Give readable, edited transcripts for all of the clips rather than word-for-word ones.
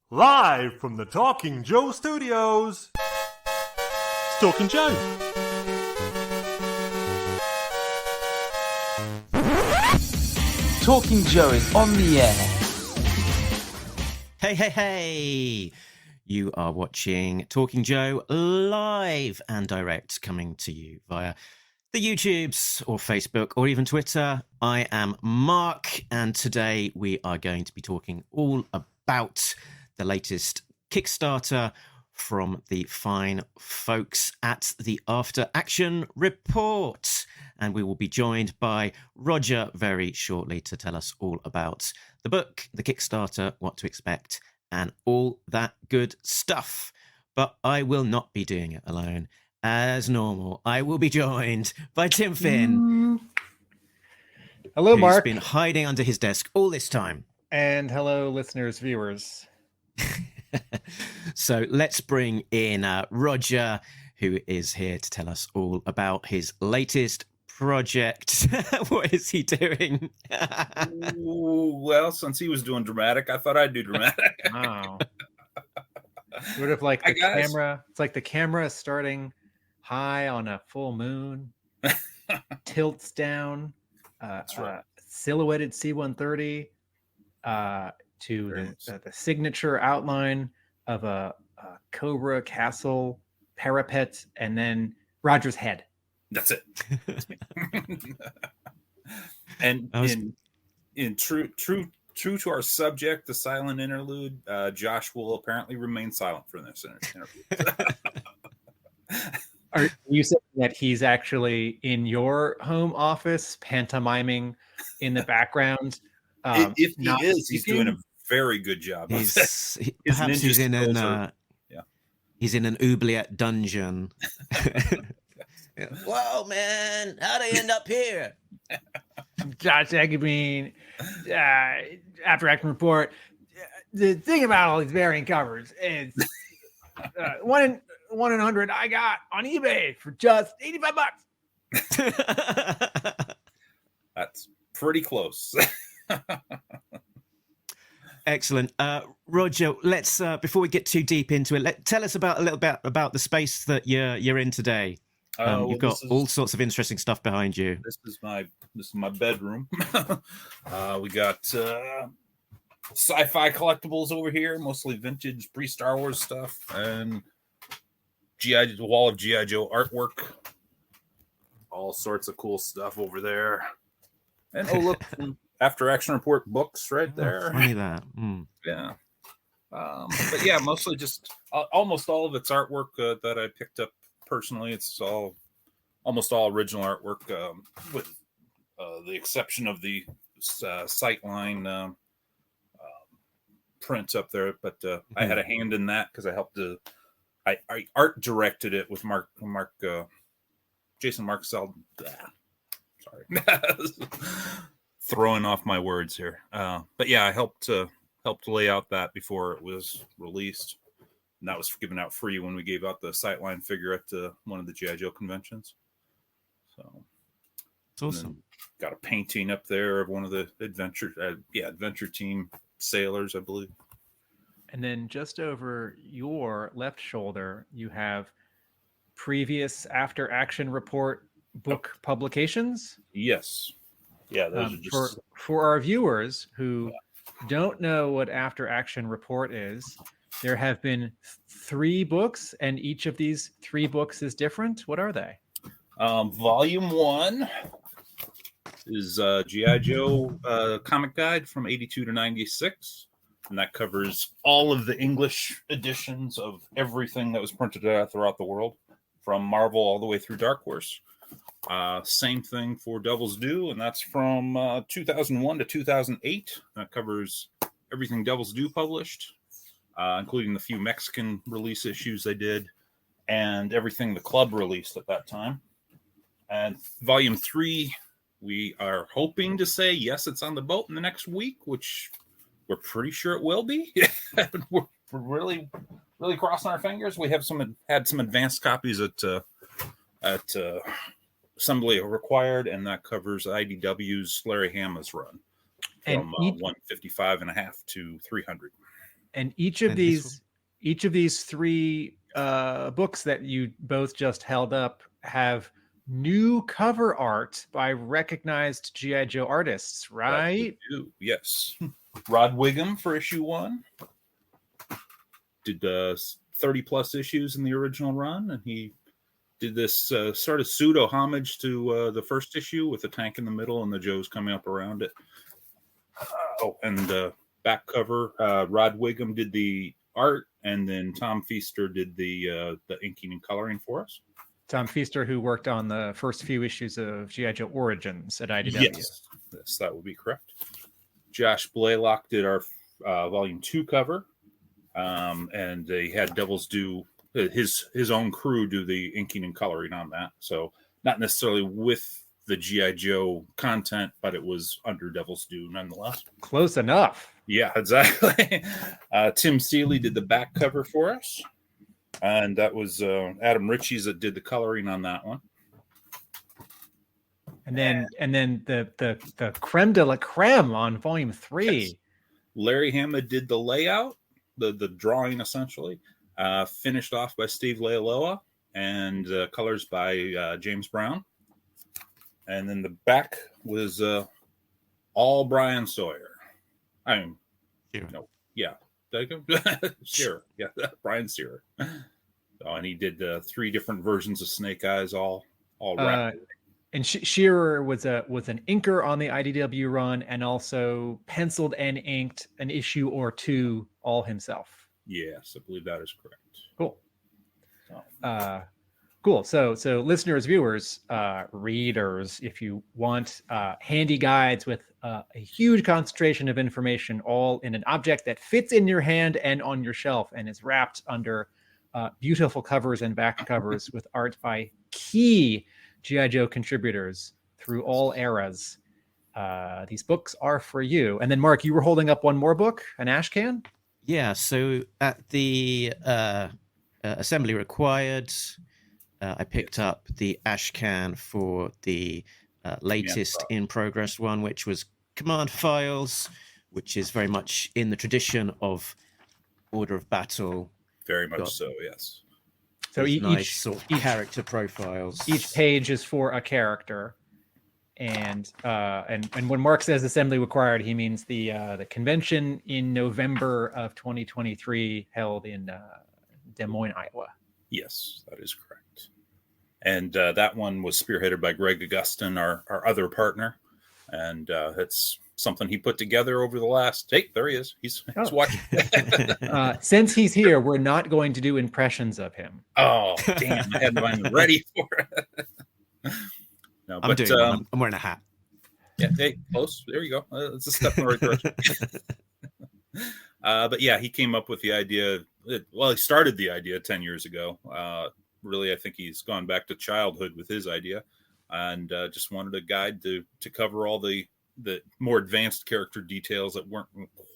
Live from the Talking Joe Studios. It's Talking Joe. Talking Joe is on the air. Hey, hey, hey! You are watching Talking Joe live and direct, coming to you via the YouTubes or Facebook or even Twitter. I am Mark, and today we are going to be talking all about the latest Kickstarter from the fine folks at the After Action Report. And we will be joined by Roger very shortly to tell us all about the book, the Kickstarter, what to expect, and all that good stuff. But I will not be doing it alone. As normal, I will be joined by Tim Finn. Hello, who's Mark. Been hiding under his desk all this time. And hello, listeners, viewers. So let's bring in Roger, who is here to tell us all about his latest project. What is he doing? Well, since he was doing dramatic, I thought I'd do dramatic. Wow. Sort of like the camera. It's like the camera starting high on a full moon, tilts down, right. silhouetted C-130 to the signature outline of a Cobra Castle parapet, and then Roger's head. That's it. And in true to our subject, the silent interlude, Josh will apparently remain silent for this interview. Are you saying that he's actually in your home office pantomiming in the background? If he is, he's doing a very good job. Perhaps he's in an he's in an oubliette dungeon. Whoa, man! How did I end up here? Josh Eggebean, After Action Report. The thing about all these variant covers is one in 100 I got on eBay for just $85. That's pretty close. Excellent, Roger. Let's before we get too deep into it, tell us a little bit about the space that you're in today. You've got all sorts of interesting stuff behind you. This is my bedroom. We got sci-fi collectibles over here, mostly vintage pre-Star Wars stuff, and the wall of G.I. Joe artwork. All sorts of cool stuff over there. And look, After Action Report books right there. Funny that. Yeah. But yeah, mostly just almost all of it's artwork that I picked up personally. It's almost all original artwork, with the exception of the Sightline print up there. But I had a hand in that because I helped I art directed it with Jason Marcel. Sorry, throwing off my words here. But yeah, I helped lay out that before it was released. And that was given out free when we gave out the Sightline figure at one of the G.I. Joe conventions. So it's awesome. Got a painting up there of one of the adventure team sailors, I believe. And then just over your left shoulder, you have previous After Action Report book publications. Yes. Yeah, those are just for our viewers who don't know what After Action Report is. There have been 3 books, and each of these 3 books is different. What are they? Volume 1 is G.I. Joe comic guide from 82 to 96. And that covers all of the English editions of everything that was printed throughout the world, from Marvel all the way through Dark Horse. Same thing for Devil's Due, and that's from 2001 to 2008. That covers everything Devil's Due published, including the few Mexican release issues they did, and everything the club released at that time. And Volume 3, we are hoping to say, yes, it's on the boat in the next week, which we're pretty sure it will be. We're really, really crossing our fingers. We have had some advanced copies at Assembly required, and that covers IDW's Larry Hama's run from 155.5 to 300. And each of these three books that you both just held up have new cover art by recognized G.I. Joe artists, right? Yes. Rod Wiggum for issue 1 did 30 plus issues in the original run, and he did this sort of pseudo homage to the first issue with the tank in the middle and the Joes coming up around it. And back cover, Rod Wiggum did the art, and then Tom Feaster did the inking and coloring for us. Tom Feaster, who worked on the first few issues of G.I. Joe Origins at IDW. Yes, that would be correct. Josh Blaylock did our volume 2 cover, and they had Devils do his own crew do the inking and coloring on that. So not necessarily with the G.I. Joe content, but it was under Devil's Due nonetheless. Close enough. Yeah, exactly. Tim Seeley did the back cover for us, and that was Adam Ritchie's that did the coloring on that one. And then the creme de la creme on volume 3. Yes. Larry Hama did the layout, the drawing essentially, finished off by Steve Leialoha, and colors by James Brown. And then the back was all Brian Sauer. I mean, no, yeah, sure, yeah, Brian Sauer. So, and he did 3 different versions of Snake Eyes, all wrapped. And Shearer was an inker on the IDW run, and also penciled and inked an issue or 2 all himself. Yes, I believe that is correct. Cool. Cool. So listeners, viewers, readers, if you want handy guides with a huge concentration of information, all in an object that fits in your hand and on your shelf, and is wrapped under beautiful covers and back covers with art by key G.I. Joe contributors through all eras, these books are for you. And then, Mark, you were holding up one more book, an ash can? Yeah, so at the assembly required, I picked up the ash can for the latest in progress one, which was Command Files, which is very much in the tradition of Order of Battle. Very much so, yes. So nice sort of character profiles. Each page is for a character, and when Mark says assembly required, he means the convention in November of 2023 held in Des Moines, Iowa. Yes, that is correct. And that one was spearheaded by Greg Augustin, our other partner, and it's something he put together over the last. Hey, there he is. He's watching. Since he's here, we're not going to do impressions of him. Oh, damn! I had mine ready for it. No, I'm doing one. I'm wearing a hat. Yeah, hey, close. There you go. It's a step in the right direction. But yeah, he came up with the idea. Well, he started the idea 10 years ago. Really, I think he's gone back to childhood with his idea, and just wanted a guide to cover all the more advanced character details that weren't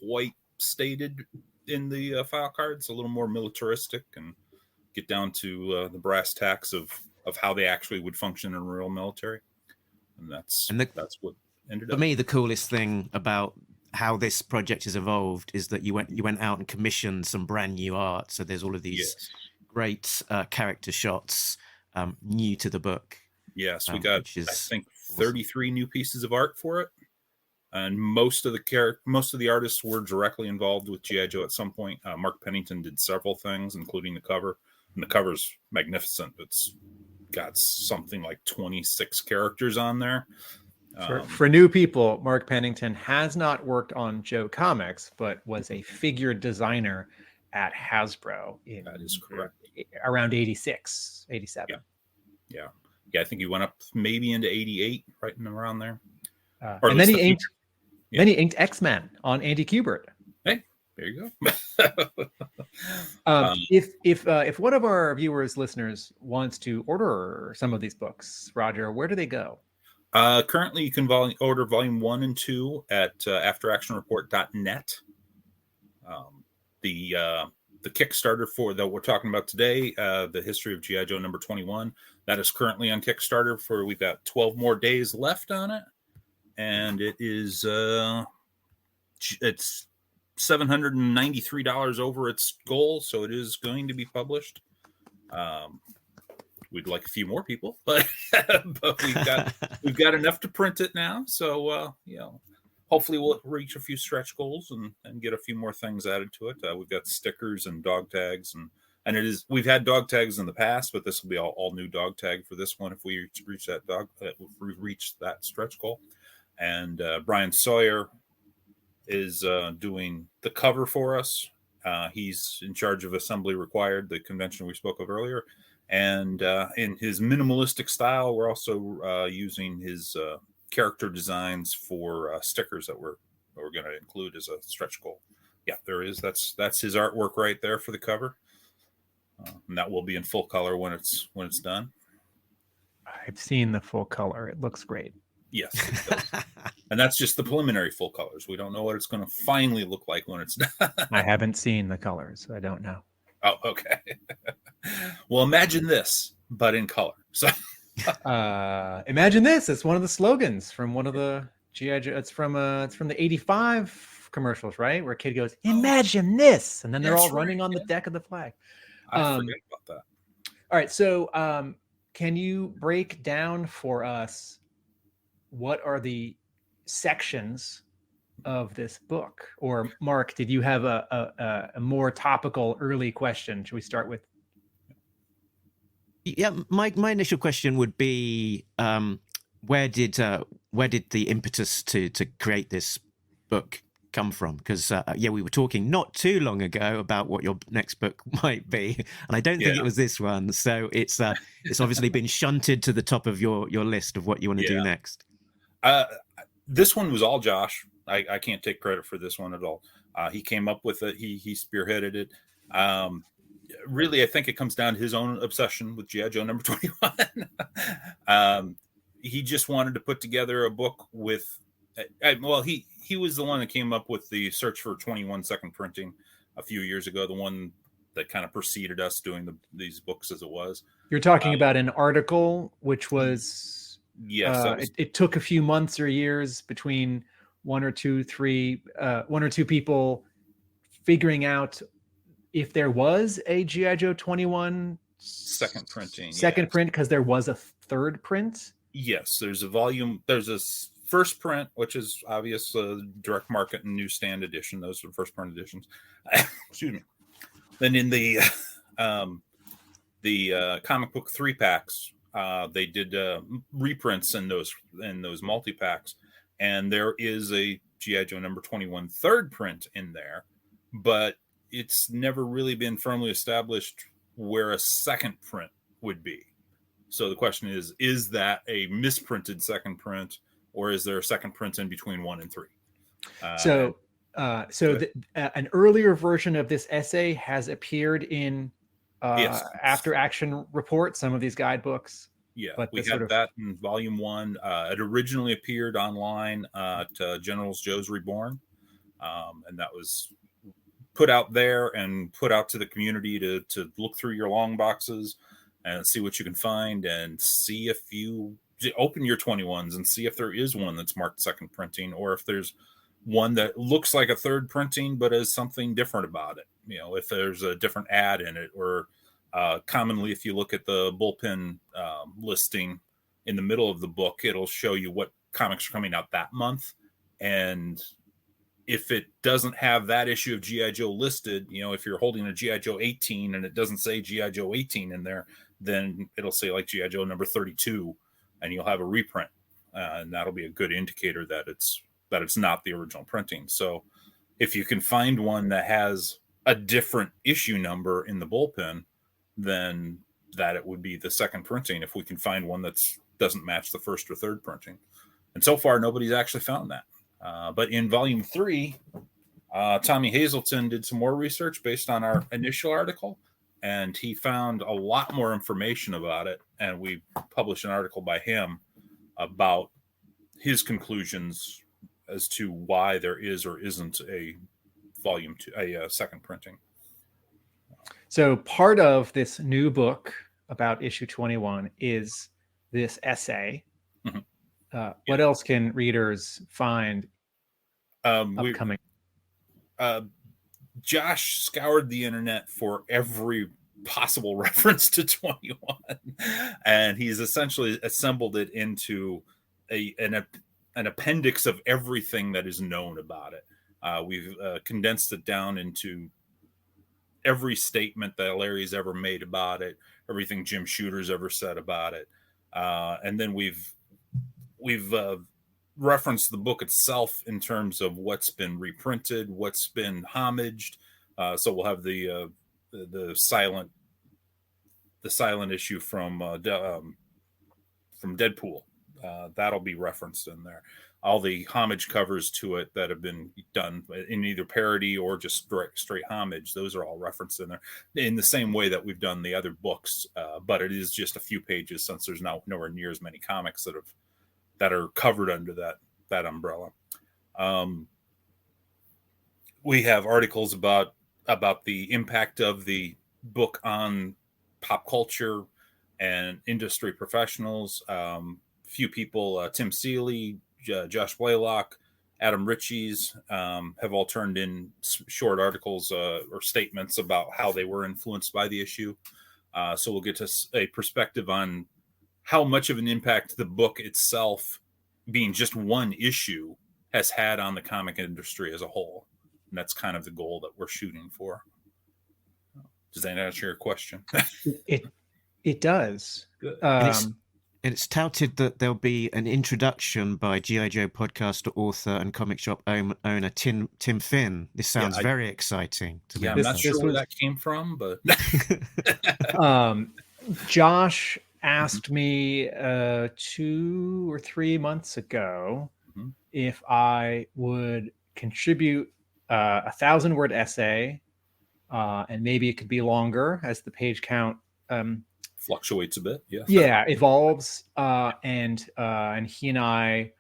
quite stated in the file cards, a little more militaristic, and get down to the brass tacks of how they actually would function in real military. And that's what ended up. For me, the coolest thing about how this project has evolved is that you went out and commissioned some brand new art. So there's all of these great character shots new to the book. Yes, we got I think 33 new pieces of art for it. And most of the artists were directly involved with G.I. Joe at some point. Mark Pennington did several things, including the cover. And the cover's magnificent. It's got something like 26 characters on there. For new people, Mark Pennington has not worked on Joe Comics, but was a figure designer at Hasbro. That is correct. Around 86, 87. Yeah. I think he went up maybe into 88, right in around there. And then he inked X-Men on Andy Kubert. Hey, there you go. If one of our viewers, listeners, wants to order some of these books, Roger, where do they go? Currently, you can order volume 1 and 2 at afteractionreport.net. The Kickstarter that we're talking about today, the History of G.I. Joe number 21, that is currently on Kickstarter. We've got 12 more days left on it, and it is it's $793 over its goal, so it is going to be published. We'd like a few more people, but but we've got enough to print it now. So hopefully we'll reach a few stretch goals and get a few more things added to it. We've got stickers and dog tags, and we've had dog tags in the past, but this will be all new dog tag for this one if we reach that stretch goal. And Brian Sauer is doing the cover for us. He's in charge of Assembly Required, the convention we spoke of earlier. And in his minimalistic style, we're also using his character designs for stickers that we're going to include as a stretch goal. Yeah, there is. That's his artwork right there for the cover, and that will be in full color when it's done. I've seen the full color. It looks great. Yes, it does. And that's just the preliminary full colors. We don't know what it's going to finally look like when it's done. I haven't seen the colors, so I don't know. Oh, okay. Well, imagine this, but in color. So, imagine this. It's one of the slogans from one of the G.I. Joe. It's from the '85 commercials, right? Where a kid goes, "Imagine this," and then they're all running on the deck of the flag. I forget about that. All right, so can you break down for us what are the sections of this book? Or Mark, did you have a more topical early question? Should we start with? Yeah, my initial question would be, where did the impetus to create this book come from? Because we were talking not too long ago about what your next book might be, and I don't think it was this one. So it's obviously been shunted to the top of your list of what you want to do next. This one was all Josh. I can't take credit for this one at all. He came up with it. He spearheaded it. Really, I think it comes down to his own obsession with G.I. Joe number 21. He just wanted to put together a book with, he was the one that came up with the search for 21 second printing a few years ago, the one that kind of preceded us doing these books as it was. You're talking about an article, which was, yes, it took a few months or years between one or two people figuring out if there was a G.I. Joe 21 second printing, print, because there was a third print. Yes, there's a volume. There's a first print, which is obvious, direct market and newsstand edition. Those are the first print editions. Excuse me. Then in the comic book 3-packs, they did reprints in those multi-packs, and there is a G.I. Joe number 21 third print in there, but it's never really been firmly established where a second print would be. So the question is that a misprinted second print, or is there a second print in between 1 and 3? An earlier version of this essay has appeared in After Action Report, some of these guidebooks. Yeah, but we had that in volume 1. It originally appeared online at General's Joe's Reborn, and that was put out there and put out to the community to look through your long boxes and see what you can find, and see if you open your 21s and see if there is one that's marked second printing, or if there's one that looks like a third printing but has something different about it. If there's a different ad in it, or commonly, if you look at the bullpen listing in the middle of the book, it'll show you what comics are coming out that month. And if it doesn't have that issue of G.I. Joe listed, if you're holding a G.I. Joe 18 and it doesn't say G.I. Joe 18 in there, then it'll say like G.I. Joe number 32, and you'll have a reprint. And that'll be a good indicator that it's not the original printing. So if you can find one that has a different issue number in the bullpen, then that it would be the second printing, if we can find one that doesn't match the first or third printing. And so far, nobody's actually found that. But in volume 3, Tommy Hazelton did some more research based on our initial article, and he found a lot more information about it. And we published an article by him about his conclusions as to why there is or isn't a volume 2, a second printing. So part of this new book about issue 21 is this essay. Mm-hmm. What else can readers find upcoming? Josh scoured the internet for every possible reference to 21, and he's essentially assembled it into an appendix of everything that is known about it. We've condensed it down into every statement that Larry's ever made about it, everything Jim Shooter's ever said about it, and then we've referenced the book itself in terms of what's been reprinted, what's been homaged. So we'll have the silent issue from Deadpool. That'll be referenced in there. All the homage covers to it that have been done in either parody or just straight homage, those are all referenced in there in the same way that we've done the other books. But it is just a few pages, since there's nowhere near as many comics that are covered under that umbrella. We have articles about the impact of the book on pop culture and industry professionals. Few people, Tim Seeley, Josh Blaylock, Adam Ritchie's, have all turned in short articles or statements about how they were influenced by the issue. So we'll get to a perspective on how much of an impact the book itself, being just one issue, has had on the comic industry as a whole. And that's kind of the goal that we're shooting for. Does that answer your question? It does. Good. And it's touted that there'll be an introduction by G.I. Joe podcaster, author, and comic shop owner Tim Finn. This sounds very exciting to me. I'm not sure where that came from, but Josh asked me 2 or 3 months ago if I would contribute a 1,000-word essay, and maybe it could be longer as the page count fluctuates a bit. Evolves, and he and I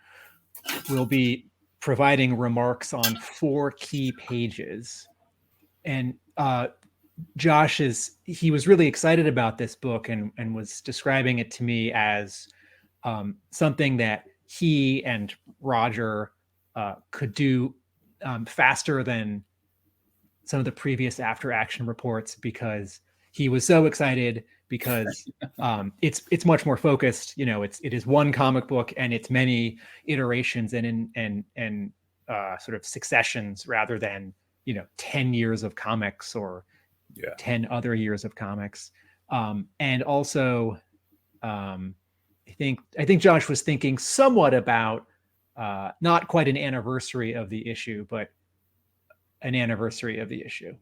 will be providing remarks on 4 key pages. And Josh he was really excited about this book and was describing it to me as something that he and Roger could do faster than some of the previous after action reports, because he was so excited, because it's much more focused. It is one comic book and it's many iterations and sort of successions, rather than 10 years of comics or 10 other years of comics. And also, I think Josh was thinking somewhat about not quite an anniversary of the issue, but an anniversary of the issue.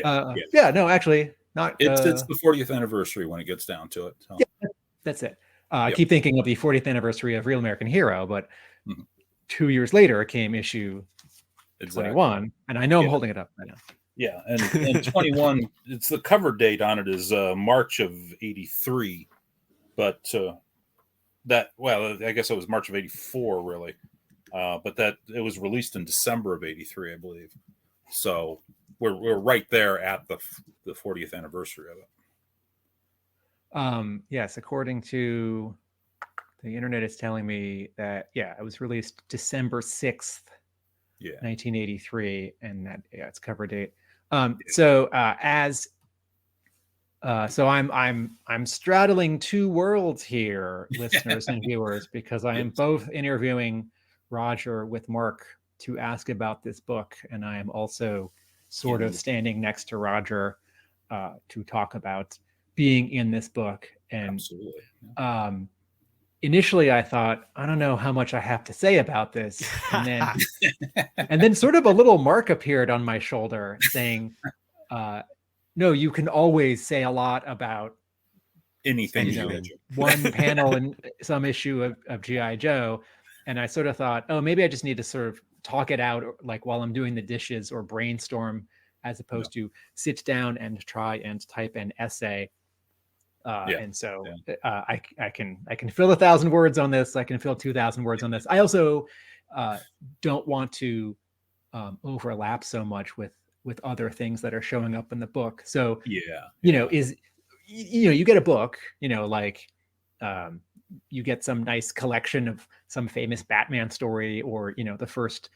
No, actually. Not it's the 40th anniversary when it gets down to it. So. Yeah, that's it. I keep thinking of the 40th anniversary of Real American Hero, but 2 years later came issue 21, and I know I'm holding it up right now. Yeah, and 21, it's the cover date on it is March of 83, but I guess it was March of 84 really, but that it was released in December of 83, I believe. So we're right there at the 40th anniversary of it. Yes, according to the internet, is telling me that it was released December 6th, 1983, and that its cover date. So I'm straddling 2 worlds here, listeners and viewers, because I am both interviewing Roger with Mark to ask about this book, and I am also sort of standing next to Roger to talk about being in this book. And initially I thought, I don't know how much I have to say about this. And then sort of a little mark appeared on my shoulder saying, no, you can always say a lot about anything. One panel in some issue of G.I. Joe. And I sort of thought, oh, maybe I just need to sort of talk it out, like while I'm doing the dishes, or brainstorm, as opposed to sit down and try and type an essay. And so I can fill 1,000 words on this. I can fill 2,000 words on this. I also don't want to overlap so much with other things that are showing up in the book. So you get a book, you get some nice collection of some famous Batman story, or the first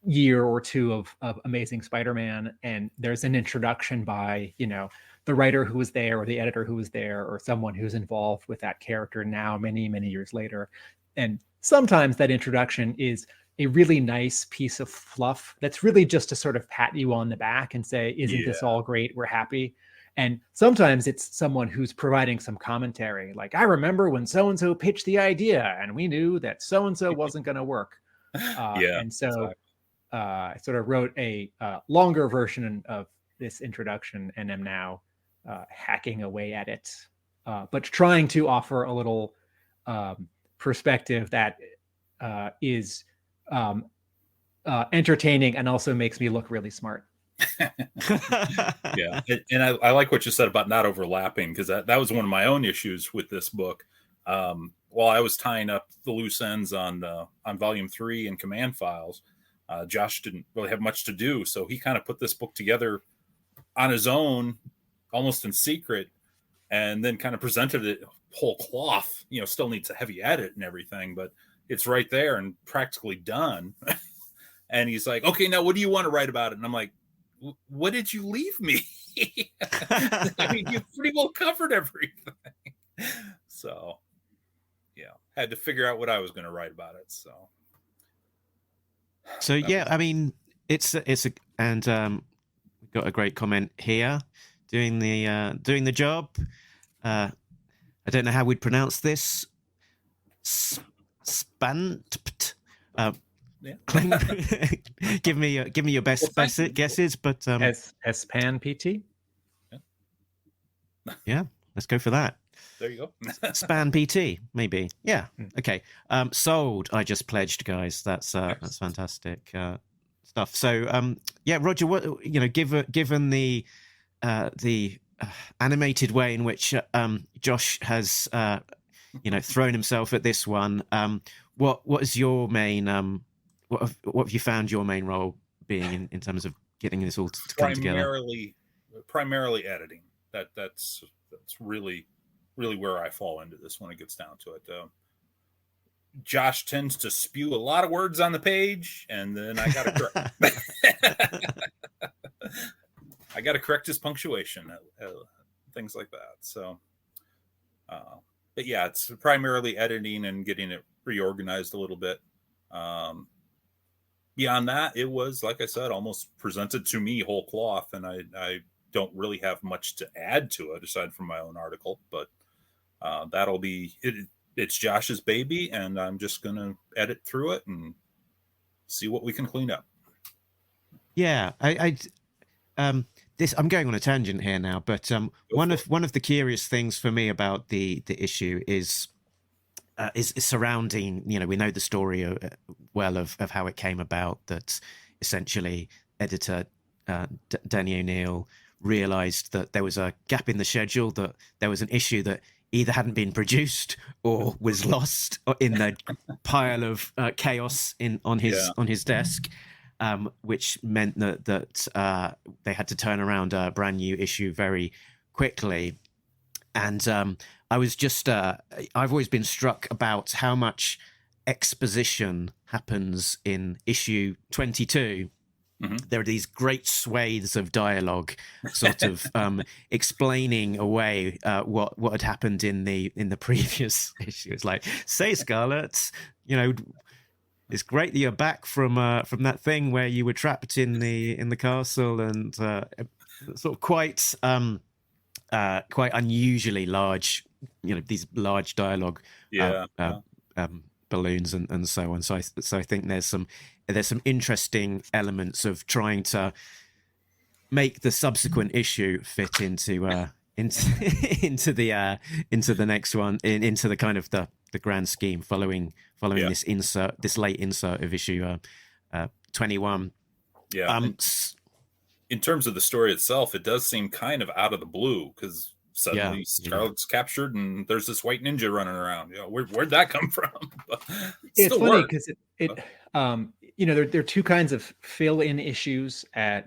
year or two of Amazing Spider-Man, and there's an introduction by, you know, the writer who was there or the editor who was there or someone who's involved with that character now many, many years later. And sometimes that introduction is a really nice piece of fluff that's really just to sort of pat you on the back and say, isn't this all great? We're happy. And sometimes it's someone who's providing some commentary. Like, I remember when so-and-so pitched the idea and we knew that so-and-so wasn't going to work. And so exactly. I sort of wrote a longer version of this introduction and am now hacking away at it, but trying to offer a little perspective that is entertaining and also makes me look really smart. Yeah, and I like what you said about not overlapping, because that was one of my own issues with this book. While I was tying up the loose ends on volume 3 and command files, Josh didn't really have much to do, so he kind of put this book together on his own, almost in secret, and then kind of presented it whole cloth. You know, still needs a heavy edit and everything, but it's right there and practically done. And he's like, okay, now what do you want to write about it? And I'm like, what did you leave me? I mean, you pretty well covered everything. So, yeah, had to figure out what I was going to write about it. So yeah, I mean, it's a and we've got a great comment here, doing the job. I don't know how we'd pronounce this. Spant. Yeah. give me your best guesses, but S-Pan PT. Yeah, let's go for that. There you go. Span PT, maybe. Yeah. Okay. Sold. I just pledged, guys. That's fantastic stuff. So, yeah, Roger, what, you know, given the animated way in which Josh has thrown himself at this one, what is your main what have you found your main role being in terms of getting this all to come together? Primarily editing. That's really where I fall into this when it gets down to it. Josh tends to spew a lot of words on the page, and then I gotta correct his punctuation, things like that. So, but yeah, it's primarily editing and getting it reorganized a little bit. Beyond that, it was, like I said, almost presented to me whole cloth, and I don't really have much to add to it aside from my own article, but that'll be it. It's Josh's baby, and I'm just going to edit through it and see what we can clean up. Yeah, I'm going on a tangent here now, but one of the curious things for me about the issue is surrounding, you know, we know the story well of how it came about, that essentially editor Danny O'Neill realized that there was a gap in the schedule, that there was an issue that either hadn't been produced or was lost in the pile of chaos on his desk, which meant that they had to turn around a brand new issue very quickly. And I was just I've always been struck about how much exposition happens in issue 22. Mm-hmm. There are these great swathes of dialogue, sort of explaining away what had happened in the previous issue. It's like, say, Scarlet, you know, it's great that you're back from that thing where you were trapped in the castle, and sort of quite unusually large, you know, these large dialogue balloons and so on. So I think there's some interesting elements of trying to make the subsequent issue fit into the next one, into the kind of the grand scheme following this late insert of issue 21. Yeah. In terms of the story itself, it does seem kind of out of the blue, because suddenly Scarlet's captured and there's this white ninja running around. You know, where'd that come from? It's funny because it you know, there are two kinds of fill-in issues at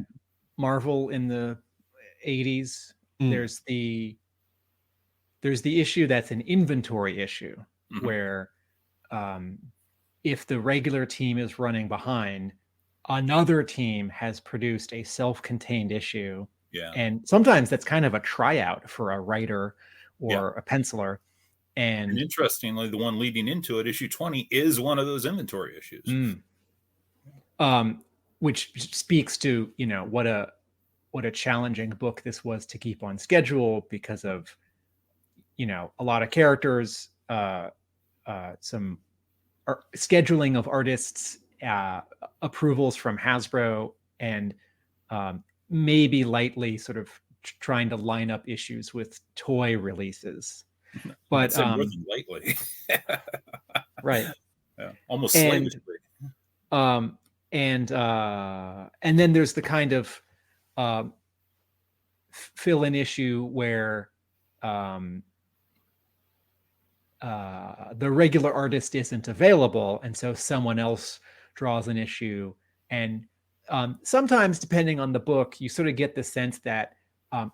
Marvel in the 80s. There's the issue that's an inventory issue, where if the regular team is running behind, another team has produced a self-contained issue. Yeah. And sometimes that's kind of a tryout for a writer Yeah. or a penciler. And And interestingly, the one leading into it, issue 20, is one of those inventory issues. Which speaks to, you know, what a challenging book this was to keep on schedule because of, you know, a lot of characters, some scheduling of artists, approvals from Hasbro, and maybe lightly sort of trying to line up issues with toy releases. But more than lightly. right. Yeah, almost And slavishly. And then there's the kind of fill-in issue where the regular artist isn't available, and so someone else draws an issue. And sometimes, depending on the book, you sort of get the sense that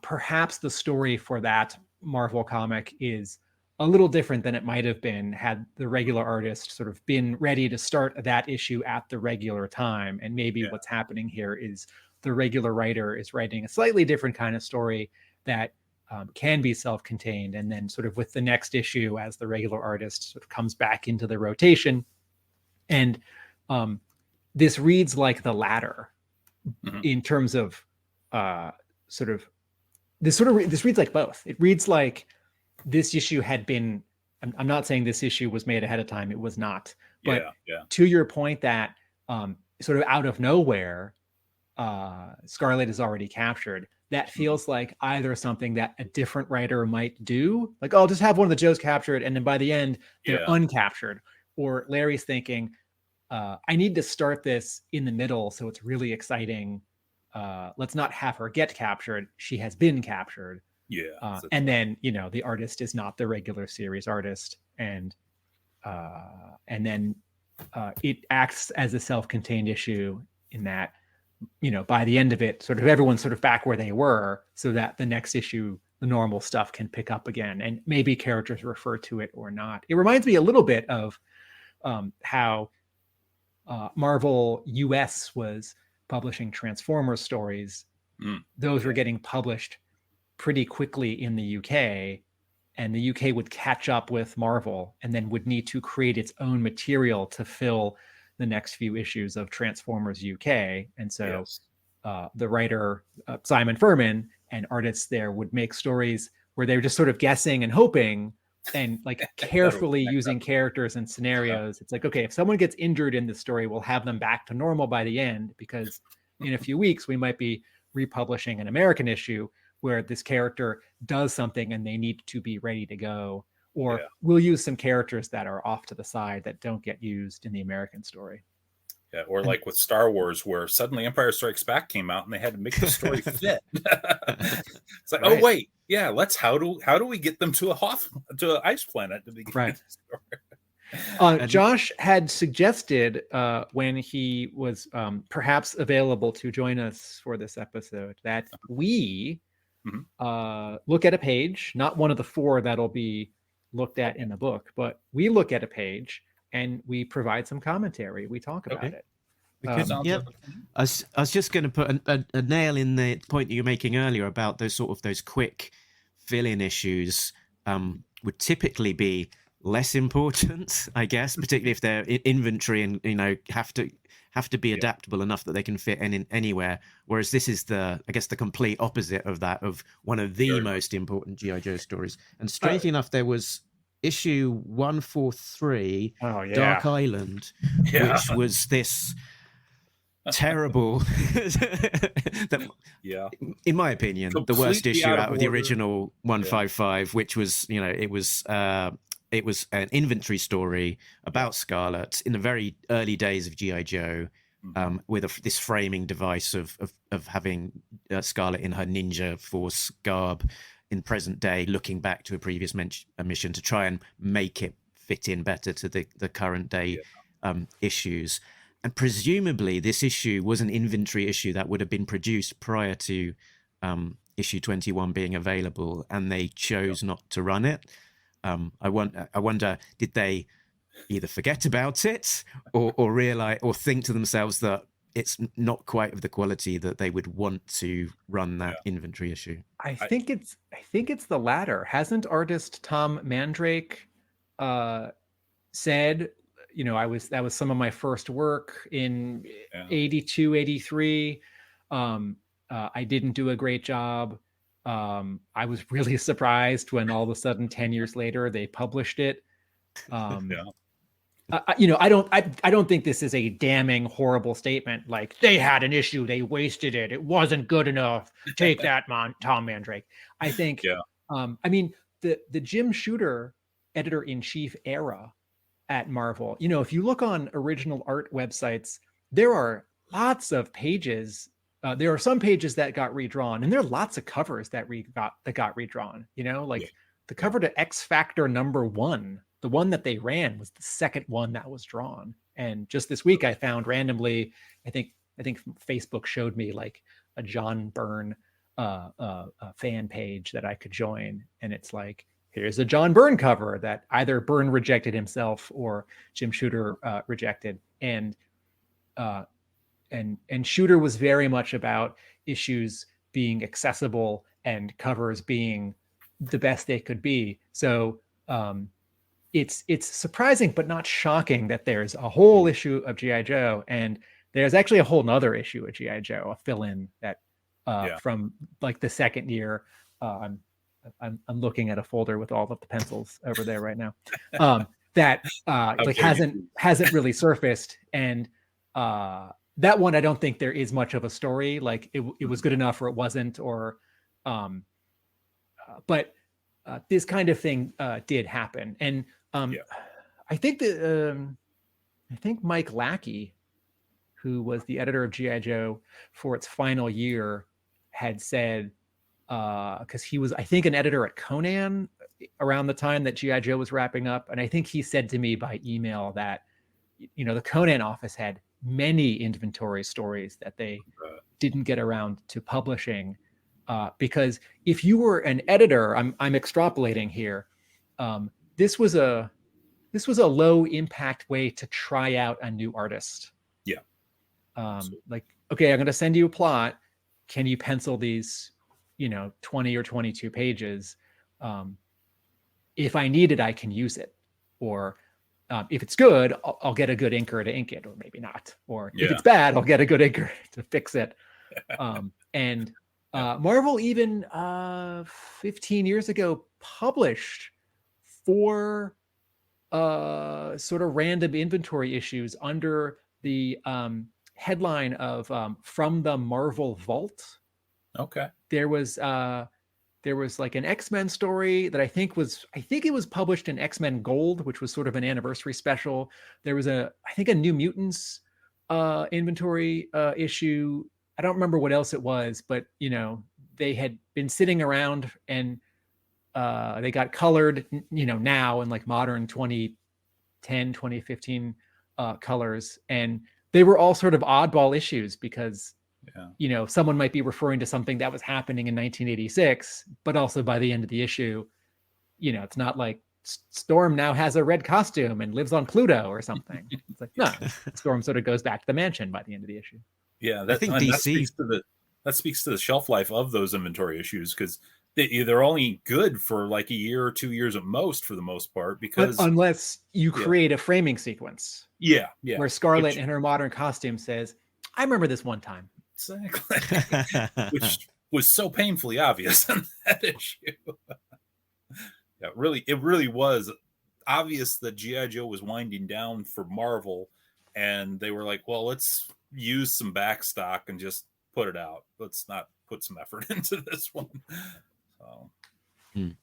perhaps the story for that Marvel comic is a little different than it might have been had the regular artist sort of been ready to start that issue at the regular time. And maybe what's happening here is the regular writer is writing a slightly different kind of story that can be self-contained. And then sort of with the next issue, as the regular artist sort of comes back into the rotation. And this reads like the latter in terms of this reads like both. It reads like this issue had been, I'm not saying this issue was made ahead of time. It was not. But to your point that sort of out of nowhere, Scarlet is already captured. That feels like either something that a different writer might do, like, oh, I'll just have one of the Joes captured, and then by the end, they're uncaptured. Or Larry's thinking, I need to start this in the middle so it's really exciting. Let's not have her get captured. She has been captured. And then, you know, the artist is not the regular series artist, and then it acts as a self-contained issue in that, you know, by the end of it, sort of everyone's sort of back where they were, so that the next issue, the normal stuff can pick up again, and maybe characters refer to it or not. It reminds me a little bit of how Marvel US was publishing Transformers stories. Those were getting published pretty quickly in the UK, and the UK would catch up with Marvel and then would need to create its own material to fill the next few issues of Transformers UK. And so the writer, Simon Furman, and artists there would make stories where they were just sort of guessing and hoping and like carefully using characters and scenarios. It's like, okay, if someone gets injured in the story, we'll have them back to normal by the end, because in a few weeks we might be republishing an American issue where this character does something and they need to be ready to go. Or we'll use some characters that are off to the side that don't get used in the American story. Yeah, or like with Star Wars, where suddenly Empire Strikes Back came out and they had to make the story fit. It's like, oh wait, how do we get them to an ice planet to begin the story? Josh had suggested when he was perhaps available to join us for this episode that we look at a page, not one of the four that'll be looked at in the book, but we look at a page and we provide some commentary. We talk about it. Because I was just going to put a nail in the point that you're making earlier about those quick fill-in issues would typically be less important, I guess, particularly if they're inventory and, you know, have to be adaptable enough that they can fit in anywhere. Whereas this is the complete opposite of that, of one of the most important G.I. Joe stories. And strangely enough, there was issue 143, Dark Island, which was this terrible, in my opinion, the worst issue out of the original 155, which was, you know, it was an inventory story about Scarlet in the very early days of G.I. Joe, with this framing device of having Scarlet in her ninja force garb in present day, looking back to a previous mission to try and make it fit in better to the current day issues. And presumably this issue was an inventory issue that would have been produced prior to issue 21 being available, and they chose not to run it. I wonder, did they either forget about it or realize, or think to themselves that it's not quite of the quality that they would want to run that inventory issue. I think it's the latter. Hasn't artist Tom Mandrake said, that was some of my first work in 82, 83. I didn't do a great job. I was really surprised when all of a sudden 10 years later they published it. I don't think this is a damning horrible statement. Like, they had an issue, they wasted it, it wasn't good enough. Take that, Tom Mandrake. I think, the Jim Shooter editor-in-chief era at Marvel, if you look on original art websites, there are lots of pages. There are some pages that got redrawn, and there are lots of covers that got redrawn. The cover to X Factor #1. The one that they ran was the second one that was drawn. And just this week, I found randomly, I think Facebook showed me like a John Byrne fan page that I could join. And it's like, here's a John Byrne cover that either Byrne rejected himself or Jim Shooter rejected. And Shooter was very much about issues being accessible and covers being the best they could be. So, it's surprising but not shocking that there's a whole issue of G.I. Joe, and there's actually a whole nother issue of G.I. Joe, a fill-in that from like the second year. I'm looking at a folder with all of the pencils over there right now. That hasn't really surfaced, and that one I don't think there is much of a story. Like it was good enough or it wasn't, or but this kind of thing did happen, and I think Mike Lackey, who was the editor of G.I. Joe for its final year, had said, because he was, I think, an editor at Conan around the time that G.I. Joe was wrapping up, and I think he said to me by email that, the Conan office had many inventory stories that they didn't get around to publishing. Because if you were an editor, I'm extrapolating here. This was a low impact way to try out a new artist. Yeah. Like, okay, I'm going to send you a plot. Can you pencil these, 20 or 22 pages? If I need it, I can use it. Or if it's good, I'll get a good inker to ink it, or maybe not. Or if it's bad, I'll get a good inker to fix it. Marvel even 15 years ago published 4 sort of random inventory issues under the headline of From the Marvel Vault. Okay. There was like an X-Men story that I think it was published in X-Men Gold, which was sort of an anniversary special. There was a New Mutants inventory issue. I don't remember what else it was, but they had been sitting around, and they got colored, now in like modern 2010, 2015 colors. And they were all sort of oddball issues because, someone might be referring to something that was happening in 1986, but also by the end of the issue, it's not like Storm now has a red costume and lives on Pluto or something. It's like, no, Storm sort of goes back to the mansion by the end of the issue. Yeah, I think DC that speaks to the shelf life of those inventory issues, because they're only good for like a year or 2 years at most, for the most part. Because unless you create a framing sequence, where Scarlet in her modern costume says, "I remember this one time." Exactly, which was so painfully obvious in that issue. It really was obvious that G.I. Joe was winding down for Marvel, and they were like, "Well, let's use some back stock and just put it out. Let's not put some effort into this one." So, and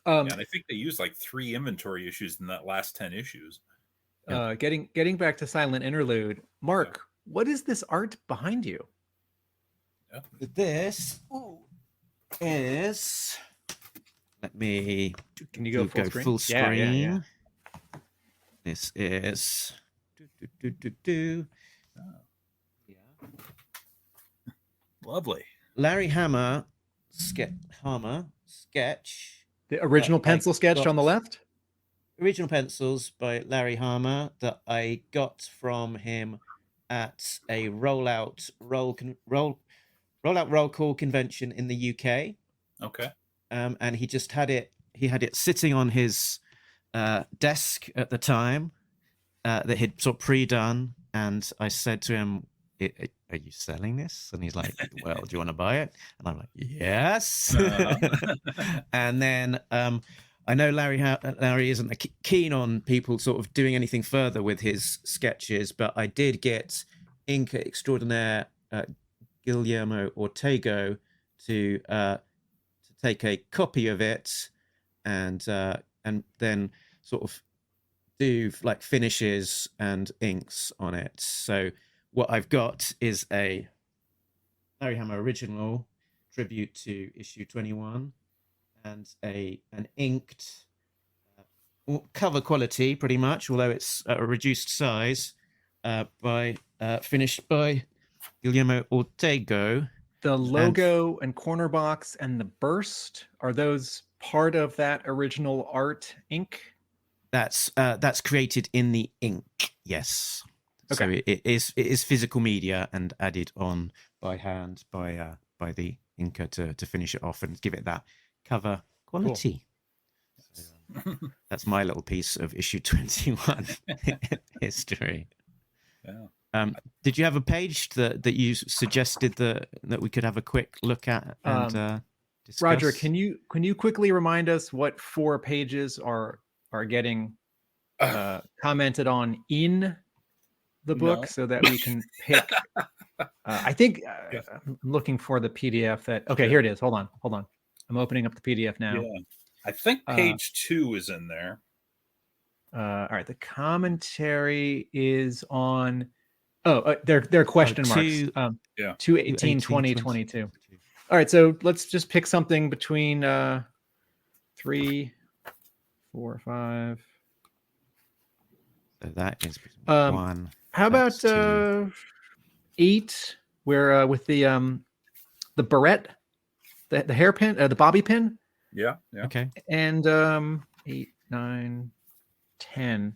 I think they used like 3 inventory issues in that last 10 issues. Getting back to Silent Interlude, Mark, what is this art behind you? This is. Let me. Can you go full screen? Yeah. This is. Lovely. Larry Hama sketch. The original pencil sketch on the left? Original pencils by Larry Hama that I got from him at a rollout roll call convention in the UK. Okay. And he just had it. He had it sitting on his desk at the time that he'd sort of pre-done. And I said to him, "Are you selling this?" And he's like, "Well, do you want to buy it?" And I'm like, "Yes." And then I know Larry isn't keen on people sort of doing anything further with his sketches, but I did get Inca Extraordinaire Guillermo Ortego to take a copy of it and then sort of do like finishes and inks on it. So what I've got is a Larry Hama original tribute to issue 21 and an inked cover quality, pretty much, although it's a reduced size, finished by Guillermo Ortego. The logo and corner box and the burst, are those part of that original art ink? That's created in the ink, yes. Okay. So it is physical media and added on by hand by the inker to finish it off and give it that cover quality. Cool. So, that's my little piece of issue 21 history. Yeah. Did you have a page that you suggested that we could have a quick look at and discuss? Roger, can you quickly remind us what 4 pages are getting commented on in the book so that we can pick? I think I'm looking for the PDF that. Okay, here it is. Hold on. I'm opening up the PDF now. Yeah. I think page 2 is in there. All right, the commentary is on. They're question marks. 218, 20, 22. All right, so let's just pick something between 3, 4, 5. So that is 1. How about 8? Where with the barrette, the hairpin, the bobby pin. Yeah. Okay. And 8, 9, 10.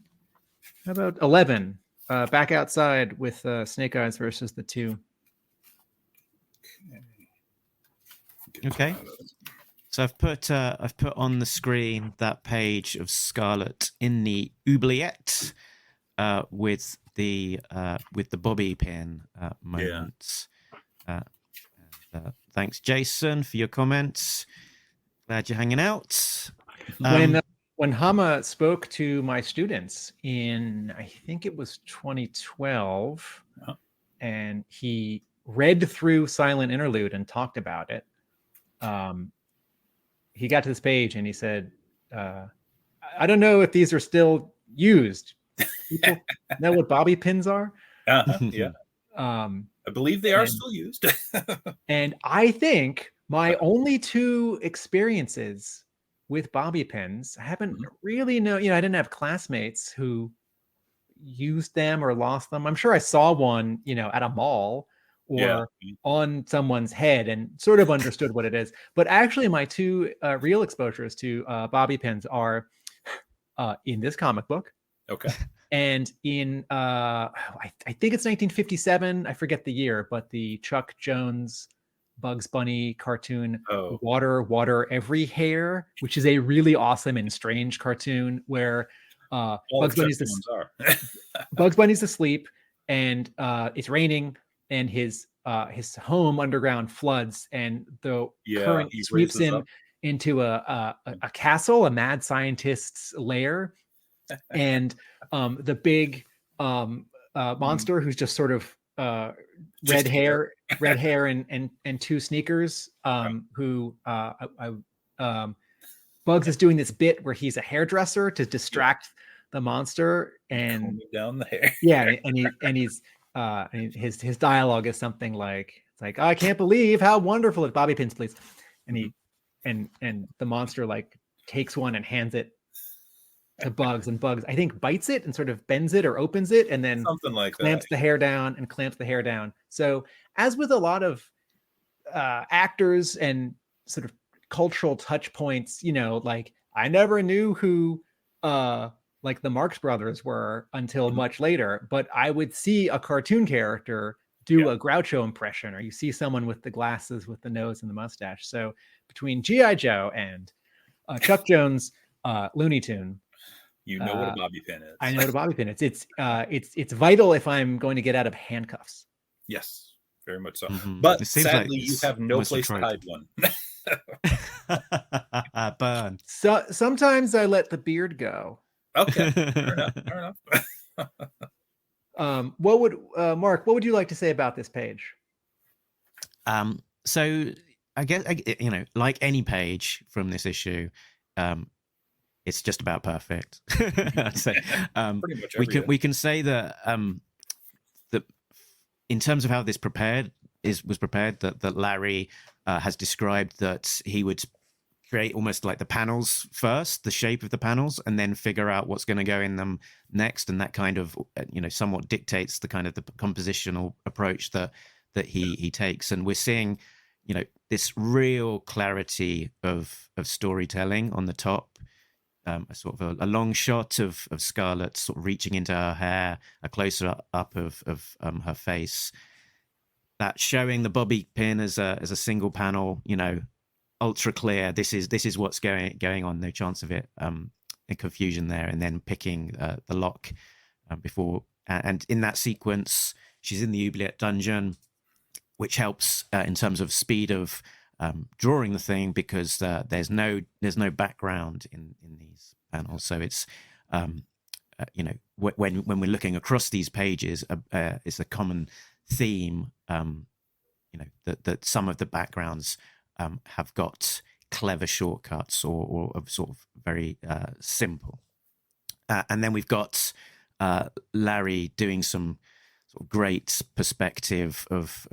How about 11? Back outside with Snake Eyes versus the 2. Okay. So I've put on the screen that page of Scarlet in the oubliette with the bobby pin moments. Thanks, Jason, for your comments. Glad you're hanging out. When Hama spoke to my students in, I think it was 2012, and he read through Silent Interlude and talked about it, he got to this page and he said, I don't know if these are still used. People know what bobby pins are? Yeah. I believe they are still used. And I think my only 2 experiences with bobby pins, I haven't really I didn't have classmates who used them or lost them. I'm sure I saw one, at a mall or on someone's head and sort of understood what it is. But actually my 2 real exposures to bobby pins are in this comic book. Okay. And in, I think it's 1957. I forget the year, but the Chuck Jones Bugs Bunny cartoon, Water Every Hair, which is a really awesome and strange cartoon where Bugs Bunny's asleep and it's raining and his home underground floods and the current sweeps him into a castle, a mad scientist's lair, and the big monster who's just sort of red hair and 2 sneakers, who Bugs is doing this bit where he's a hairdresser to distract the monster and down the hair. And his dialogue is something like, I can't believe how wonderful it. Bobby pins, please. And he and the monster like takes one and hands it to Bugs, and Bugs I think bites it and sort of bends it or opens it and then something like clamps the hair down. So as with a lot of actors and sort of cultural touch points, like I never knew who like the Marx Brothers were until much later, but I would see a cartoon character do a Groucho impression, or you see someone with the glasses with the nose and the mustache. So between G.I. Joe and Chuck Jones Looney Tune, You know what a bobby pin is. I know what a bobby pin is. It's vital if I'm going to get out of handcuffs. Yes, very much so. Mhm. But It seems sadly, like you it's have no almost a place to trope. hide one. Burn. So sometimes I let the beard go. Okay, fair enough. Fair enough. What would Mark? What would you like to say about this page? So I guess like any page from this issue, it's just about perfect. I'd say Pretty much we can say that that in terms of how this was prepared, that Larry has described that he would create almost like the panels first, the shape of the panels, and then figure out what's going to go in them next, and that kind of somewhat dictates the kind of the compositional approach that he takes. And we're seeing this real clarity of storytelling on the top. A sort of a long shot of Scarlett sort of reaching into her hair, a closer up of her face, that showing the bobby pin as a single panel, ultra clear. This is what's going on. No chance of it in confusion there. And then picking the lock before, and in that sequence, she's in the oubliette dungeon, which helps in terms of speed of drawing the thing, because there's no background in these panels. So it's when we're looking across these pages, it's a common theme. That some of the backgrounds have got clever shortcuts or sort of very simple. And then we've got Larry doing some sort of great perspective of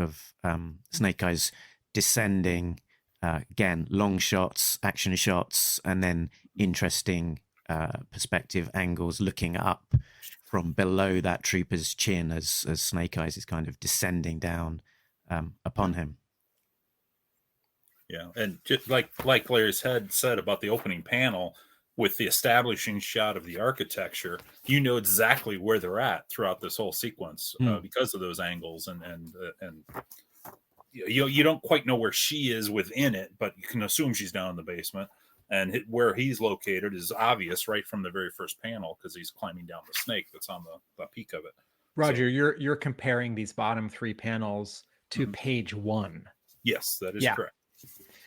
Snake Eyes descending, again, long shots, action shots, and then interesting perspective angles looking up from below that trooper's chin as Snake Eyes is kind of descending down upon him. Yeah, and just like Larry's had said about the opening panel, with the establishing shot of the architecture, exactly where they're at throughout this whole sequence because of those angles, and you don't quite know where she is within it, but you can assume she's down in the basement, and where he's located is obvious right from the very first panel because he's climbing down the snake that's on the peak of it. Roger, you're comparing these bottom three panels to page 1. Yes, that is correct.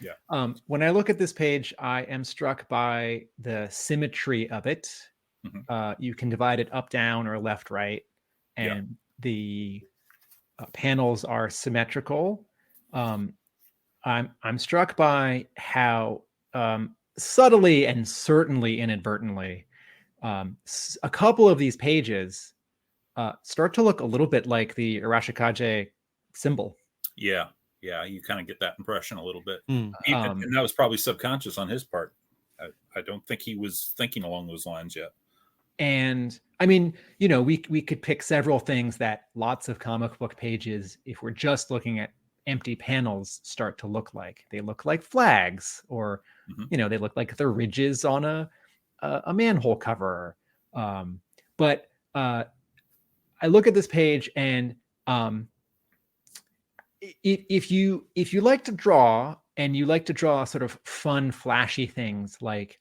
Yeah. When I look at this page, I am struck by the symmetry of it. You can divide it up, down, or left, right, and the panels are symmetrical. I'm struck by how subtly and certainly inadvertently a couple of these pages start to look a little bit like the Arashikage symbol. Yeah, you kind of get that impression a little bit. And that was probably subconscious on his part. I don't think he was thinking along those lines yet. And I mean, we could pick several things that lots of comic book pages, if we're just looking at empty panels, start to look like. They look like flags, or they look like the ridges on a manhole cover. But I look at this page, and if you like to draw, and you like to draw sort of fun, flashy things like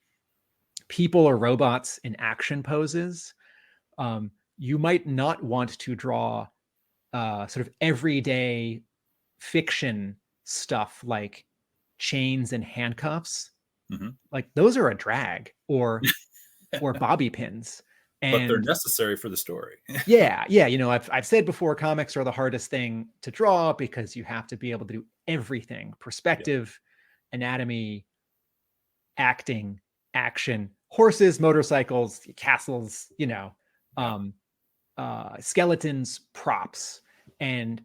people or robots in action poses, you might not want to draw sort of everyday fiction stuff like chains and handcuffs. Like those are a drag, or bobby pins. But they're necessary for the story. yeah. I've said before, comics are the hardest thing to draw because you have to be able to do everything: perspective, anatomy, acting, action, horses, motorcycles, castles, skeletons, props, and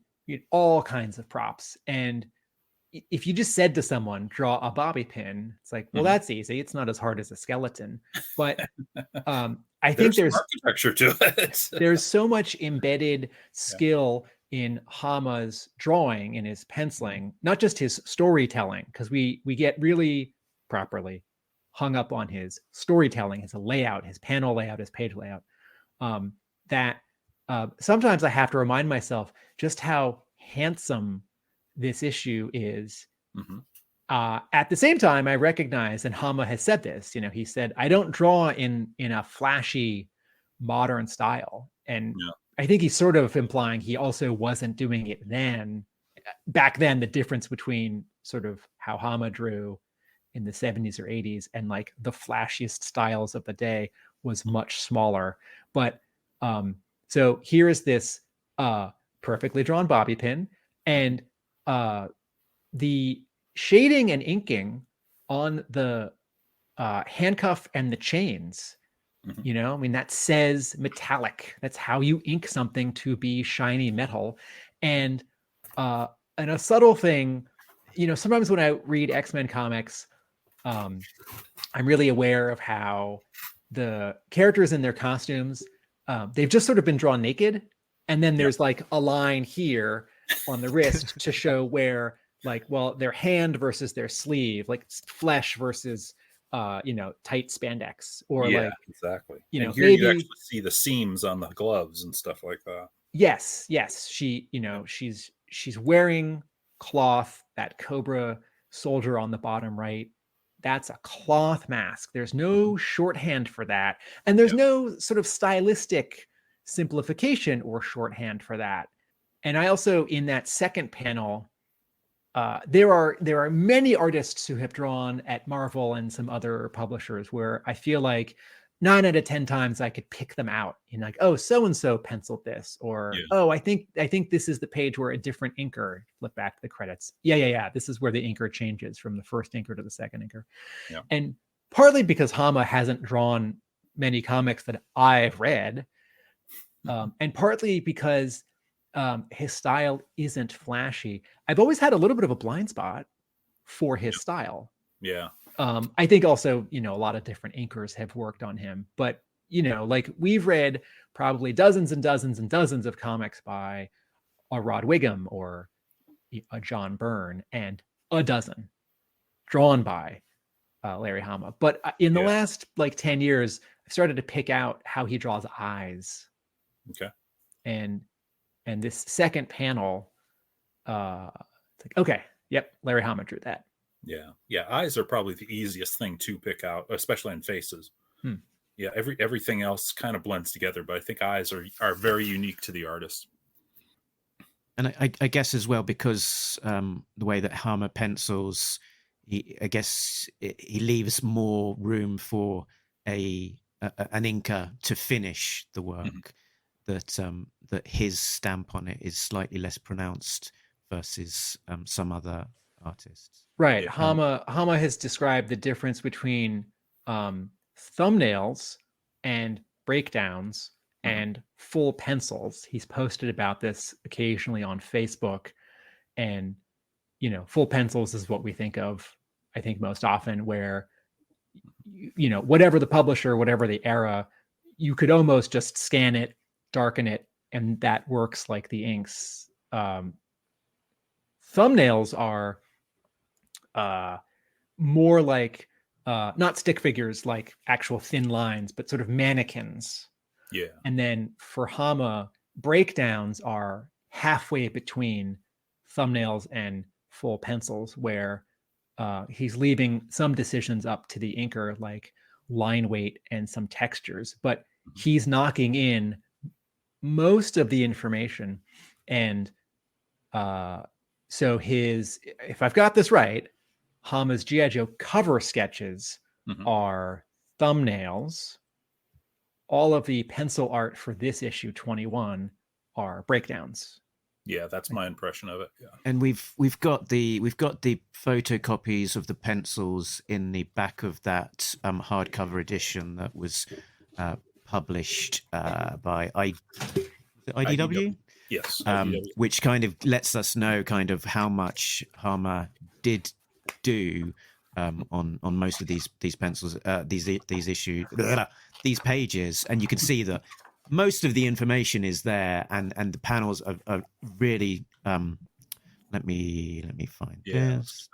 all kinds of props. And if you just said to someone, draw a bobby pin, it's like, well, that's easy. It's not as hard as a skeleton. But I think there's architecture to it. There's so much embedded skill in Hama's drawing, in his penciling, not just his storytelling, because we get really properly hung up on his storytelling, his layout, his panel layout, his page layout, that sometimes I have to remind myself just how handsome this issue is. Mhm. At the same time, I recognize, and Hama has said this, he said, I don't draw in a flashy modern style. And Yeah. I think he's sort of implying he also wasn't doing it then. Back then, the difference between sort of how Hama drew in the 70s or 80s and like the flashiest styles of the day was much smaller. But so here is this perfectly drawn bobby pin, and the shading and inking on the handcuff and the chains, Mhm. I mean, that says metallic. That's how you ink something to be shiny metal. And a subtle thing, sometimes when I read X-Men comics, I'm really aware of how the characters in their costumes, they've just sort of been drawn naked. And then there's like a line here on the wrist to show where, like, well, their hand versus their sleeve, like flesh versus, tight spandex, or Yeah, like, exactly. And here you maybe, actually see the seams on the gloves and stuff like that. yes, she, she's wearing cloth, that Cobra soldier on the bottom right. That's a cloth mask. There's no shorthand for that. And there's no sort of stylistic simplification or shorthand for that. And I also, in that second panel, there are many artists who have drawn at Marvel and some other publishers where I feel like 9 out of 10 times I could pick them out in like, oh, so and so penciled this, or oh, I think this is the page where a different inker, flip back to the credits. Yeah. This is where the inker changes from the first inker to the second inker. Yeah. And partly because Hama hasn't drawn many comics that I've read, and partly because his style isn't flashy. I've always had a little bit of a blind spot for his style. Yeah. I think also, a lot of different inkers have worked on him, but like we've read probably dozens and dozens and dozens of comics by a Rod Wiggum or a John Byrne, and a dozen drawn by Larry Hama. But in the last like 10 years, I've started to pick out how he draws eyes. Okay. And this second panel, it's like, okay, yep, Larry Hama drew that. Yeah. Eyes are probably the easiest thing to pick out, especially in faces. Yeah. Everything else kind of blends together, but I think eyes are very unique to the artist. And I guess as well, because the way that Hama pencils, I guess he leaves more room for an inker to finish the work. That his stamp on it is slightly less pronounced versus some other artists. Right. Hama has described the difference between thumbnails and breakdowns and full pencils. He's posted about this occasionally on Facebook. And, full pencils is what we think of, I think, most often, where, whatever the publisher, whatever the era, you could almost just scan it, darken it, and that works like the inks. Thumbnails are more like not stick figures, like actual thin lines, but sort of mannequins. Yeah. And then for Hama, breakdowns are halfway between thumbnails and full pencils, where he's leaving some decisions up to the inker, like line weight and some textures, but he's knocking in most of the information. And so if I've got this right, Hama's G.I. Joe cover sketches are thumbnails. All of the pencil art for this issue 21 are breakdowns. Yeah, that's my impression of it. Yeah. And we've got the photocopies of the pencils in the back of that hardcover edition that was published by IDW. Yes. Which kind of lets us know kind of how much Hama did do on most of these pencils, these issues, these pages, and you can see that most of the information is there, and the panels are really. Let me find this.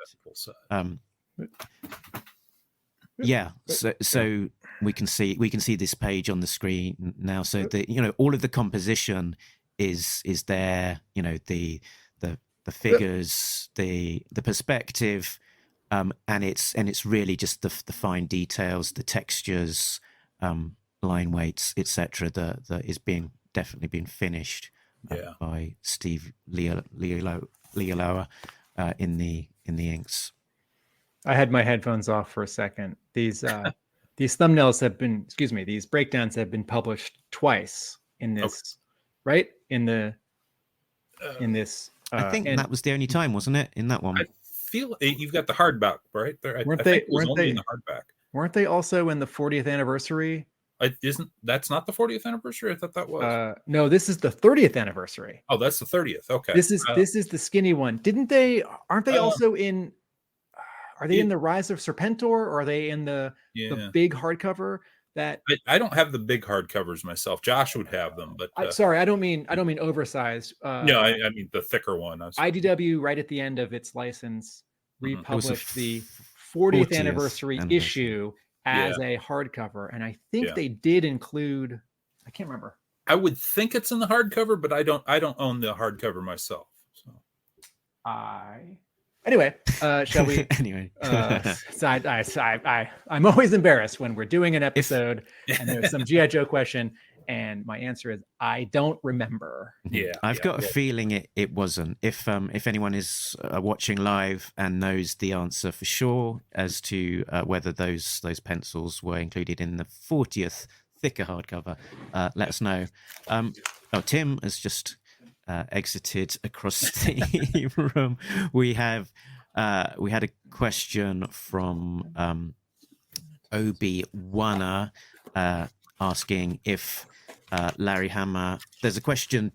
Yeah, so we can see this page on the screen now. So all of the composition is there. The figures, the perspective, and it's really just the fine details, the textures, line weights, etc. That is definitely being finished by Steve Lealoa in the inks. I had my headphones off for a second. These thumbnails have been, these breakdowns have been published twice in this, right? In this. I think that was the only time, wasn't it? In that one. I feel you've got the hardback, right? There, I think it was only in the hardback. Weren't they also in the 40th anniversary? That's not the 40th anniversary? I thought that was. No, this is the 30th anniversary. Oh, that's the 30th. Okay. This is the skinny one. Aren't they also in? Are they in the Rise of Serpentor, or are they in the big hardcover? That I don't have the big hardcovers myself. Josh would have them, but sorry, I don't mean oversized. No, I mean the thicker one. IDW, right at the end of its license, republished the 40th anniversary issue as a hardcover, and I think they did include. I can't remember. I would think it's in the hardcover, but I don't own the hardcover myself. So Anyway, shall we? Anyway, I'm always embarrassed when we're doing an episode and there's some G.I. Joe question, and my answer is I don't remember. Yeah, I've got a feeling it wasn't. If anyone is watching live and knows the answer for sure as to whether those pencils were included in the 40th thicker hardcover, let us know. Tim has just exited across the room. We had a question from Obi Wana asking if Larry Hama. There's a question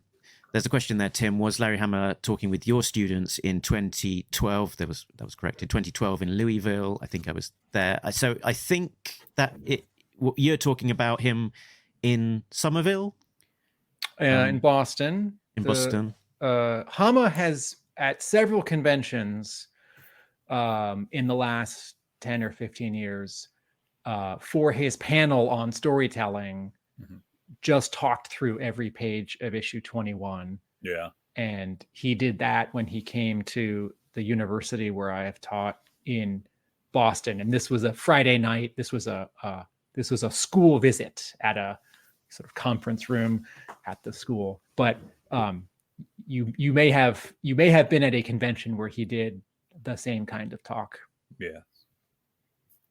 there, Tim. Was Larry Hama talking with your students in 2012? That was correct. In 2012 in Louisville, I think I was there. So I think that you're talking about him in Somerville, in Boston. Boston. Hama has at several conventions in the last 10 or 15 years for his panel on storytelling just talked through every page of issue 21. Yeah. And he did that when he came to the university where I have taught in Boston. And this was a Friday night. This was a school visit at a sort of conference room at the school. But you may have been at a convention where he did the same kind of talk. Yeah.